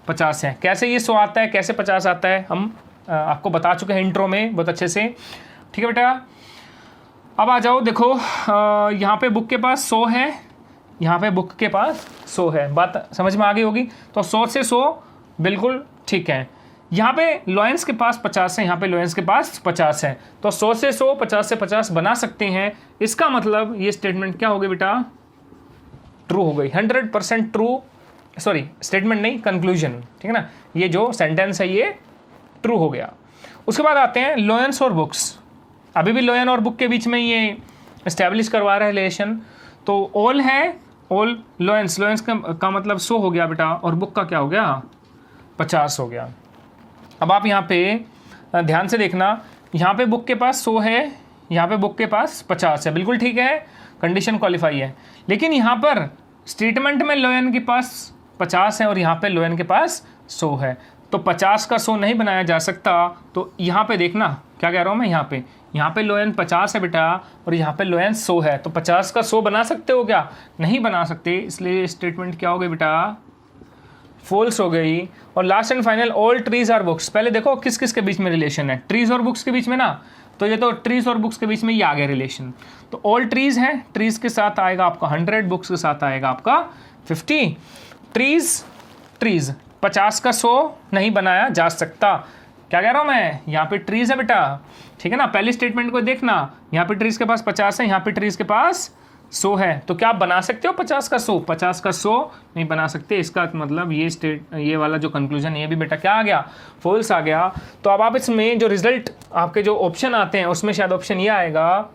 [SPEAKER 1] 50 है। कैसे ये 100 आता है, कैसे 50 आता है, हम आपको बता चुके हैं इंट्रो में बहुत अच्छे से। ठीक है बेटा, अब आ जाओ देखो यहाँ पे बुक के पास 100 है, यहाँ पे बुक के पास 100 है। बात समझ में आ गई होगी। तो 100 से 100 बिल्कुल ठीक है। यहाँ पे लोयंस के पास 50 है, यहाँ पे लोयंस के पास 50 है, तो 100 से 100, 50 से 50 बना सकते हैं। इसका मतलब ये स्टेटमेंट क्या हो गई बेटा? ट्रू हो गई, 100% ट्रू। सॉरी, स्टेटमेंट नहीं, कंक्लूजन। ठीक है ना, ये जो सेंटेंस है ये ट्रू हो गया। उसके बाद आते हैं लोयंस और बुक्स। अभी भी लोयन और बुक के बीच में ये एस्टैब्लिश करवा रहा है रिलेशन। तो ऑल है ऑल लोएंस, लोएंस का मतलब 100 हो गया बेटा, और बुक का क्या हो गया 50 हो गया। अब आप यहाँ पे ध्यान से देखना, यहाँ पे बुक के पास 100 है, यहाँ पे बुक के पास 50 है, बिल्कुल ठीक है, कंडीशन क्वालिफाई है। लेकिन यहाँ पर स्टेटमेंट में लोयन के पास 50 है और यहाँ पे लोयन के पास 100 है, तो 50 का 100 नहीं बनाया जा सकता। तो यहाँ पे देखना क्या कह रहा हूँ मैं, यहाँ पे लोयन 50 है बेटा और यहाँ पे लोयन 100 है, तो 50 का 100 बना सकते हो क्या, नहीं बना सकते, इसलिए स्टेटमेंट क्या हो गई बेटा, फॉल्स हो गई। और last and final, all trees are books, पहले देखो किस किस के बीच में रिलेशन है, ट्रीज और बुक्स के बीच में ना, तो ये तो ट्रीज और बुक्स के बीच में ये आ गया रिलेशन। तो ऑल ट्रीज है, ट्रीज के साथ आएगा आपका 100, बुक्स के साथ आएगा आपका 50। ट्रीज 50 का 100 नहीं बनाया जा सकता। क्या कह रहा हूँ मैं, यहाँ पे ट्रीज है बेटा, ठीक है ना, पहली स्टेटमेंट को देखना, यहाँ पे ट्रीज के पास 50 है, यहाँ पे ट्रीज के पास 100 है, तो क्या आप बना सकते हो 50 का 100, 50 का 100 नहीं बना सकते। इसका मतलब ये वाला जो कंक्लूजन ये भी बेटा क्या आ गया, फॉल्स आ गया। तो अब आप इसमें जो रिजल्ट आपके जो ऑप्शन आते हैं उसमें शायद ऑप्शन ये आएगा,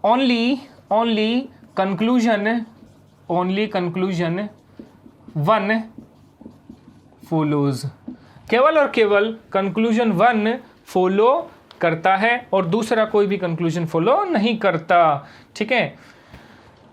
[SPEAKER 1] ओनली कंक्लूजन 1 फॉलोज, केवल और केवल कंक्लूजन 1 फॉलो करता है और दूसरा कोई भी कंक्लूजन फॉलो नहीं करता, ठीक है।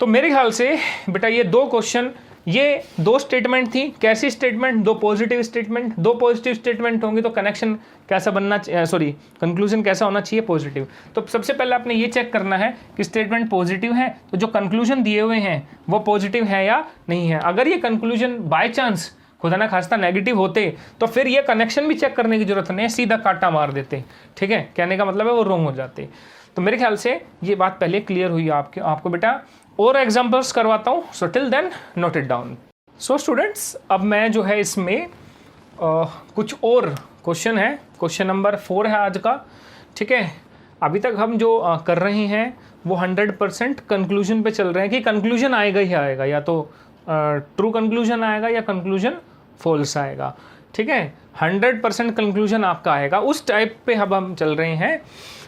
[SPEAKER 1] तो मेरे ख्याल से बेटा ये 2 क्वेश्चन, ये 2 स्टेटमेंट थी, कैसी statement, 2 positive statement, 2 positive statement होंगी तो कनेक्शन कैसा बनना, कंक्लूजन कैसा होना चाहिए, पॉजिटिव। तो सबसे पहले आपने ये चेक करना है कि स्टेटमेंट पॉजिटिव है, तो जो कंक्लूजन दिए हुए हैं वो पॉजिटिव है या नहीं है। अगर ये कंक्लूजन बाय चांस खुदा ना खास्ता नेगेटिव होते तो फिर ये कनेक्शन भी चेक करने की जरूरत नहीं, सीधा काटा मार देते, ठीक है, कहने का मतलब है वो रॉन्ग हो जाते। तो मेरे ख्याल से ये बात पहले क्लियर हुई आपको बेटा। और एग्जांपल्स करवाता हूँ, so till then note it down. So students, अब मैं जो है इसमें कुछ और क्वेश्चन है, क्वेश्चन नंबर 4 है आज का, ठीक है। अभी तक हम जो कर रहे हैं वो 100% कंक्लूजन पे चल रहे हैं कि कंक्लूजन आएगा ही आएगा, या तो ट्रू कंक्लूजन आएगा या कंक्लूजन फॉल्स आएगा, ठीक है। 100% कंक्लूजन आपका आएगा, उस टाइप पे अब हम चल रहे हैं।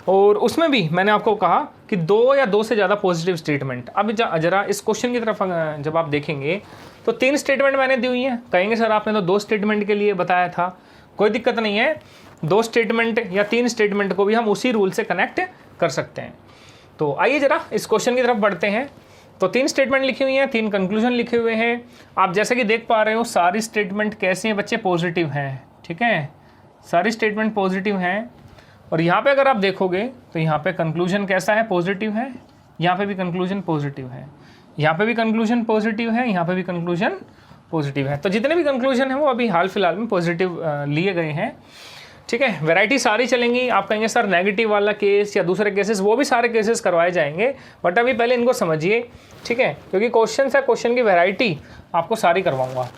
[SPEAKER 1] और उसमें भी मैंने आपको कहा कि 2 या 2 से ज़्यादा पॉजिटिव स्टेटमेंट। अब जरा इस क्वेश्चन की तरफ जब आप देखेंगे तो 3 स्टेटमेंट मैंने दी हुई हैं। कहेंगे सर आपने तो 2 स्टेटमेंट के लिए बताया था, कोई दिक्कत नहीं है, 2 स्टेटमेंट या 3 स्टेटमेंट को भी हम उसी रूल से कनेक्ट कर सकते हैं। तो आइए जरा इस क्वेश्चन की तरफ बढ़ते हैं। तो 3 स्टेटमेंट लिखी हुई हैं, 3 कंक्लूजन लिखे हुए हैं। आप जैसे कि देख पा रहे हो सारी स्टेटमेंट कैसे हैं बच्चे, पॉजिटिव हैं, ठीक है, सारी स्टेटमेंट पॉजिटिव हैं। और यहाँ पे अगर आप देखोगे तो यहाँ पे कंक्लूजन कैसा है, पॉजिटिव है, यहाँ पे भी कंक्लूजन पॉजिटिव है, यहाँ पे भी कंक्लूजन पॉजिटिव है, यहाँ पे भी कंक्लूजन पॉजिटिव है। तो जितने भी कंक्लूजन हैं वो अभी हाल फिलहाल में पॉजिटिव लिए गए हैं, ठीक है। वैरायटी सारी चलेंगी। आप कहेंगे सर नेगेटिव वाला केस या दूसरे केसेस, वो भी सारे केसेस करवाए जाएंगे, बट अभी पहले इनको समझिए, ठीक है, क्योंकि क्वेश्चन है, क्वेश्चन की वैरायटी आपको सारी करवाऊंगा।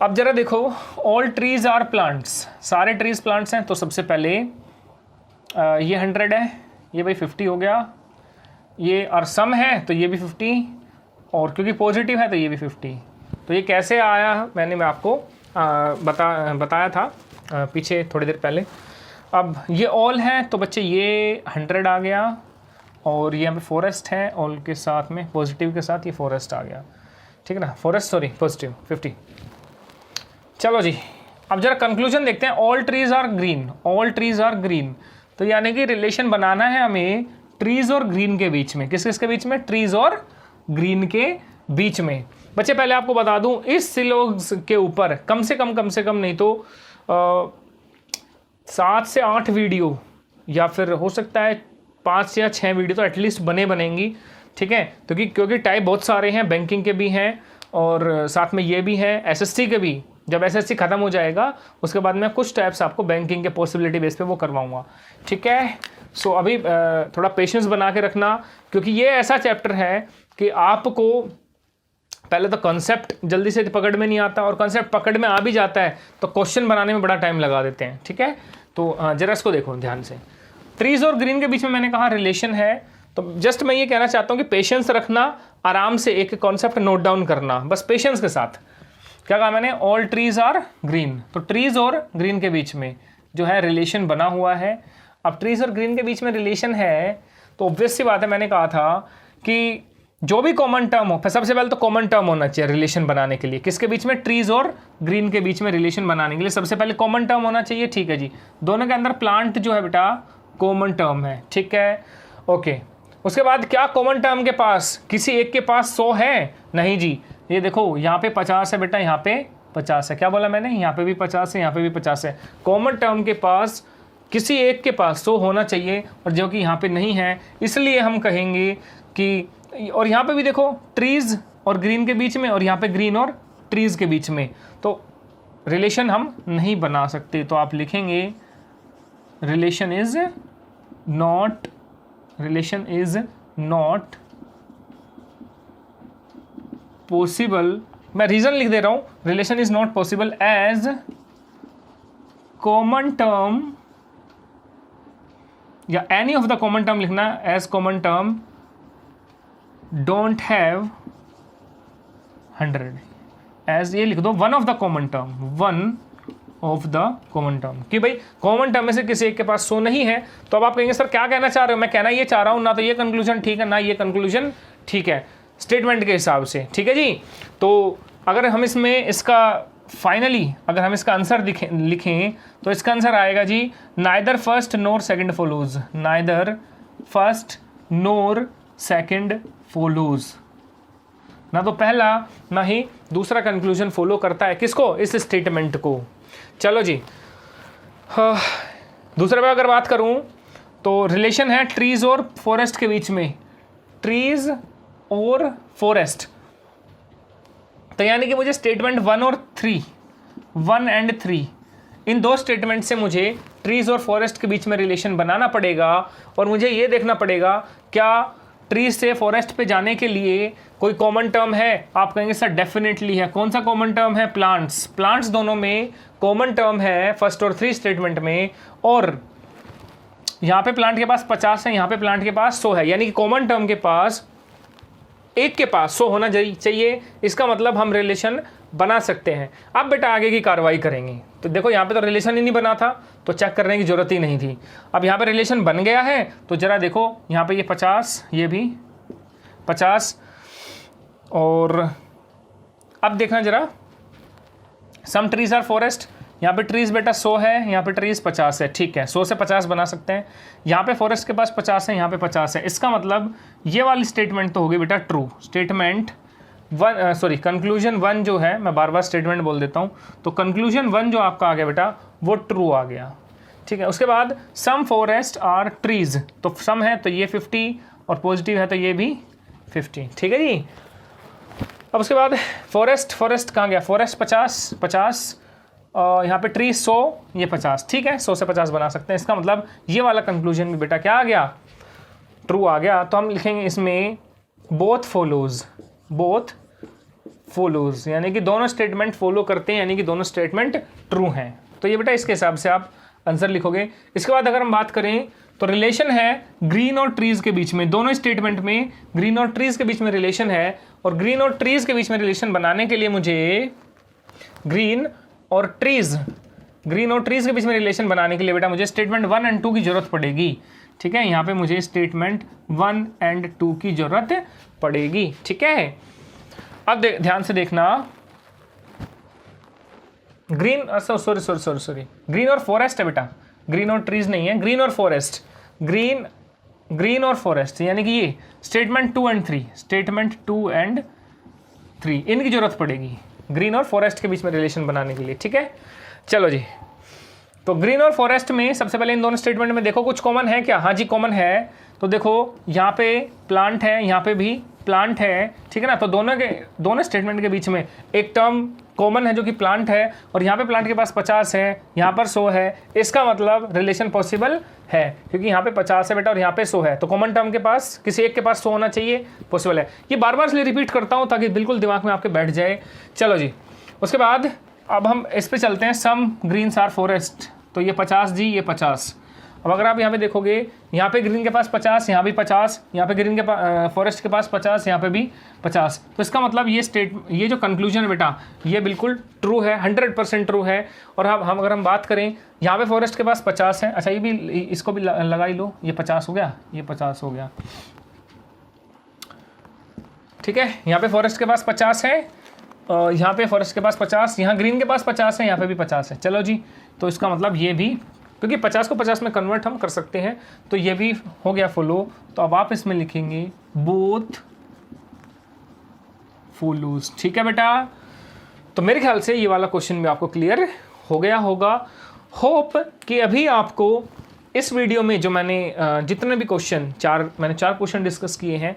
[SPEAKER 1] अब जरा देखो, ऑल ट्रीज आर प्लांट्स, सारे ट्रीज प्लांट्स हैं। तो सबसे पहले ये 100 है, ये भाई 50 हो गया, ये और सम है तो ये भी 50, और क्योंकि पॉजिटिव है तो ये भी 50। तो ये कैसे आया मैं आपको बताया था पीछे थोड़ी देर पहले। अब ये ऑल है तो बच्चे ये 100 आ गया, और ये यहाँ पे फॉरेस्ट है, ऑल के साथ में पॉजिटिव के साथ ये फॉरेस्ट आ गया, ठीक है ना, फॉरेस्ट सॉरी पॉजिटिव 50। चलो जी, अब जरा कंक्लूजन देखते हैं। All trees are green, all trees are green, तो यानी कि रिलेशन बनाना है हमें ट्रीज और ग्रीन के बीच में। किस किस के बीच में, ट्रीज और ग्रीन के बीच में। बच्चे पहले आपको बता दूं, इस सिलोग्स के ऊपर कम से कम नहीं तो 7 से 8 वीडियो, या फिर हो सकता है 5 या 6 वीडियो तो एटलीस्ट बनेंगी, ठीक है, क्योंकि टाइप बहुत सारे हैं, बैंकिंग के भी हैं और साथ में ये भी है एसएससी के भी। जब एसएससी खत्म हो जाएगा उसके बाद मैं कुछ टाइप्स आपको बैंकिंग के पॉसिबिलिटी बेस पे वो करवाऊंगा, ठीक है। सो अभी थोड़ा पेशेंस बना के रखना, क्योंकि ये ऐसा चैप्टर है कि आपको पहले तो कॉन्सेप्ट जल्दी से पकड़ में नहीं आता, और कॉन्सेप्ट पकड़ में आ भी जाता है तो क्वेश्चन बनाने में बड़ा टाइम लगा देते हैं, ठीक है। तो जरा इसको देखो ध्यान से। ट्रीज और ग्रीन के बीच में मैंने कहा रिलेशन है, तो जस्ट मैं ये कहना चाहता हूँ कि पेशेंस रखना, आराम से एक कॉन्सेप्ट नोट डाउन करना, बस पेशेंस के साथ। क्या कहा मैंने, ऑल ट्रीज आर ग्रीन, तो ट्रीज और ग्रीन के बीच में जो है रिलेशन बना हुआ है। अब ट्रीज और ग्रीन के बीच में रिलेशन है तो ऑब्वियस सी बात है, मैंने कहा था कि जो भी कॉमन टर्म हो, सबसे पहले तो कॉमन टर्म होना चाहिए रिलेशन बनाने के लिए। किसके बीच में? ट्रीज और ग्रीन के बीच में रिलेशन बनाने के लिए सबसे पहले कॉमन टर्म होना चाहिए। ठीक है जी, दोनों के अंदर प्लांट जो है बेटा कॉमन टर्म है। ठीक है, ओके। उसके बाद क्या कॉमन टर्म के पास किसी एक के पास 100 है? नहीं जी, ये देखो यहाँ पे 50 है बेटा, यहाँ पे 50 है। क्या बोला मैंने? यहाँ पे भी 50 है, यहाँ पे भी 50 है। कॉमन टर्म के पास किसी एक के पास 100 होना चाहिए, और जो कि यहाँ पे नहीं है, इसलिए हम कहेंगे कि, और यहाँ पे भी देखो ट्रीज और ग्रीन के बीच में, और यहाँ पे ग्रीन और ट्रीज के बीच में, तो रिलेशन हम नहीं बना सकते। तो आप लिखेंगे रिलेशन इज नॉट पॉसिबल। मैं रीजन लिख दे रहा हूं, relation is not possible as common term, या any of the common term लिखना, as common term don't have 100, as ये लिख दो one of the common term, one of the common term, कि भाई कॉमन टर्म में से किसी एक के पास 100 नहीं है। तो अब आप कहेंगे सर क्या कहना चाह रहे हो? मैं कहना ये चाह रहा हूं, ना तो ये कंक्लूजन ठीक है ना ये कंक्लूजन ठीक है स्टेटमेंट के हिसाब से। ठीक है जी, तो अगर हम इसमें इसका फाइनली अगर हम इसका आंसर लिखें तो इसका आंसर आएगा जी नाइदर फर्स्ट नोर सेकंड फॉलोज, नाइदर फर्स्ट नोर सेकंड फॉलोज, ना तो पहला ना ही दूसरा कंक्लूजन फॉलो करता है। किसको? इस स्टेटमेंट को। चलो जी, दूसरे पे अगर बात करूं तो रिलेशन है ट्रीज और फॉरेस्ट के बीच में, ट्रीज और फॉरेस्ट। तो यानी कि मुझे स्टेटमेंट 1 और 3, 1 एंड 3, इन दो स्टेटमेंट से मुझे ट्रीज और फॉरेस्ट के बीच में रिलेशन बनाना पड़ेगा, और मुझे ये देखना पड़ेगा क्या ट्रीज से फॉरेस्ट पे जाने के लिए कोई कॉमन टर्म है। आप कहेंगे सर डेफिनेटली है। कौन सा कॉमन टर्म है? प्लांट्स। प्लांट्स दोनों में कॉमन टर्म है फर्स्ट और 3 स्टेटमेंट में, और यहाँ पे प्लांट के पास 50 है, यहाँ पे प्लांट के पास 100 है, यानी कि कॉमन टर्म के पास एक के पास 100 होना चाहिए। इसका मतलब हम रिलेशन बना सकते हैं। अब बेटा आगे की कार्रवाई करेंगे। तो देखो यहाँ पे तो रिलेशन ही नहीं बना था, तो चेक करने की जरूरत ही नहीं थी। अब यहाँ पे रिलेशन बन गया है, तो जरा देखो यहाँ पे ये 50, ये भी 50, और अब देखना जरा, सम ट्रीज आर फॉरेस्ट। यहाँ पे ट्रीज बेटा 100 है, यहाँ पे ट्रीज 50 है। ठीक है, 100 से 50 बना सकते हैं। यहाँ पे फॉरेस्ट के पास 50 है, यहाँ पे 50 है। इसका मतलब ये वाली स्टेटमेंट तो होगी बेटा ट्रू। स्टेटमेंट 1 सॉरी कंक्लूजन 1 जो है, मैं बार बार स्टेटमेंट बोल देता हूँ, तो कंक्लूजन 1 जो आपका आ गया बेटा वो ट्रू आ गया। ठीक है, उसके बाद सम फॉरेस्ट आर ट्रीज, तो सम है तो ये 50 और पॉजिटिव है तो ये भी 50। ठीक है जी। अब उसके बाद फॉरेस्ट कहाँ गया? फॉरेस्ट 50, यहाँ पे ट्री 100, ये 50। ठीक है, 100 से 50 बना सकते हैं। इसका मतलब ये वाला कंक्लूजन भी बेटा क्या आ गया? ट्रू आ गया। तो हम लिखेंगे इसमें बोथ फॉलोज, यानी कि दोनों स्टेटमेंट फॉलो करते हैं, यानी कि दोनों स्टेटमेंट ट्रू हैं। तो ये बेटा इसके हिसाब से आप आंसर लिखोगे। इसके बाद अगर हम बात करें तो रिलेशन है ग्रीन और ट्रीज के बीच में, दोनों स्टेटमेंट में ग्रीन और ट्रीज के बीच में रिलेशन है, और ग्रीन और ट्रीज के बीच में रिलेशन बनाने के लिए मुझे ग्रीन और ट्रीज के बीच में रिलेशन बनाने के लिए बेटा मुझे स्टेटमेंट 1 एंड 2 की जरूरत पड़ेगी। ठीक है, यहाँ पे मुझे स्टेटमेंट 1 एंड 2 की जरूरत पड़ेगी। ठीक है, अब ध्यान से देखना, ग्रीन सॉरी ग्रीन और फॉरेस्ट है बेटा, ग्रीन और ट्रीज नहीं है, ग्रीन और फॉरेस्ट, ग्रीन और फॉरेस्ट, यानी कि ये स्टेटमेंट 2 एंड 3, स्टेटमेंट 2 एंड 3 इनकी जरूरत पड़ेगी ग्रीन और फॉरेस्ट के बीच में रिलेशन बनाने के लिए। ठीक है, चलो जी, तो ग्रीन और फॉरेस्ट में सबसे पहले इन दोनों स्टेटमेंट में देखो कुछ कॉमन है क्या? हाँ जी कॉमन है। तो देखो यहाँ पे प्लांट है, यहाँ पे भी प्लांट है। ठीक है ना, तो दोनों स्टेटमेंट के बीच में एक टर्म कॉमन है जो कि प्लांट है, और यहाँ पे प्लांट के पास 50 है, यहाँ पर 100 है। इसका मतलब रिलेशन पॉसिबल है, क्योंकि यहाँ पे 50 है बेटा और यहाँ पे 100 है, तो कॉमन टर्म के पास किसी एक के पास 100 होना चाहिए, पॉसिबल है। ये बार बार इसलिए रिपीट करता हूँ ताकि बिल्कुल दिमाग में आपके बैठ जाए। चलो जी, उसके बाद अब हम इस पे चलते हैं, सम ग्रीन्स आर फॉरेस्ट, तो ये 50 जी, ये 50। अब अगर आप यहाँ पे देखोगे, यहाँ पे ग्रीन के पास 50, यहाँ भी 50, यहाँ पे ग्रीन के पास फॉरेस्ट के पास 50, यहाँ पे भी 50, तो इसका मतलब ये जो कंक्लूजन है बेटा ये बिल्कुल ट्रू है, 100% ट्रू है। और अब हम अगर हम बात करें, यहाँ पे फॉरेस्ट के पास 50 है, अच्छा ये भी, इसको भी लगा ही लो, ये 50 हो गया, ये 50 हो गया। ठीक है, यहाँ पे फॉरेस्ट के पास 50 है, यहाँ पे फॉरेस्ट के पास 50, यहाँ ग्रीन के पास 50 है, यहाँ पे भी 50 है। चलो जी, तो इसका मतलब ये भी, क्योंकि 50 को 50 में कन्वर्ट हम कर सकते हैं, तो ये भी हो गया फॉलो। तो अब आप इसमें लिखेंगे बोथ फॉलोज। ठीक है बेटा, तो मेरे ख्याल से ये वाला क्वेश्चन भी आपको क्लियर हो गया होगा। होप कि अभी आपको इस वीडियो में जो मैंने जितने भी क्वेश्चन मैंने 4 क्वेश्चन डिस्कस किए हैं,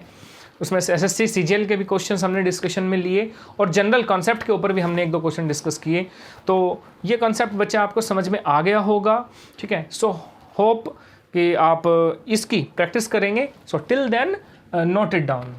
[SPEAKER 1] उसमें से एसएससी सीजीएल के भी क्वेश्चंस हमने डिस्कशन में लिए और जनरल कॉन्सेप्ट के ऊपर भी हमने 1-2 क्वेश्चन डिस्कस किए। तो ये कॉन्सेप्ट बच्चे आपको समझ में आ गया होगा। ठीक है, सो होप कि आप इसकी प्रैक्टिस करेंगे। So till then note it down.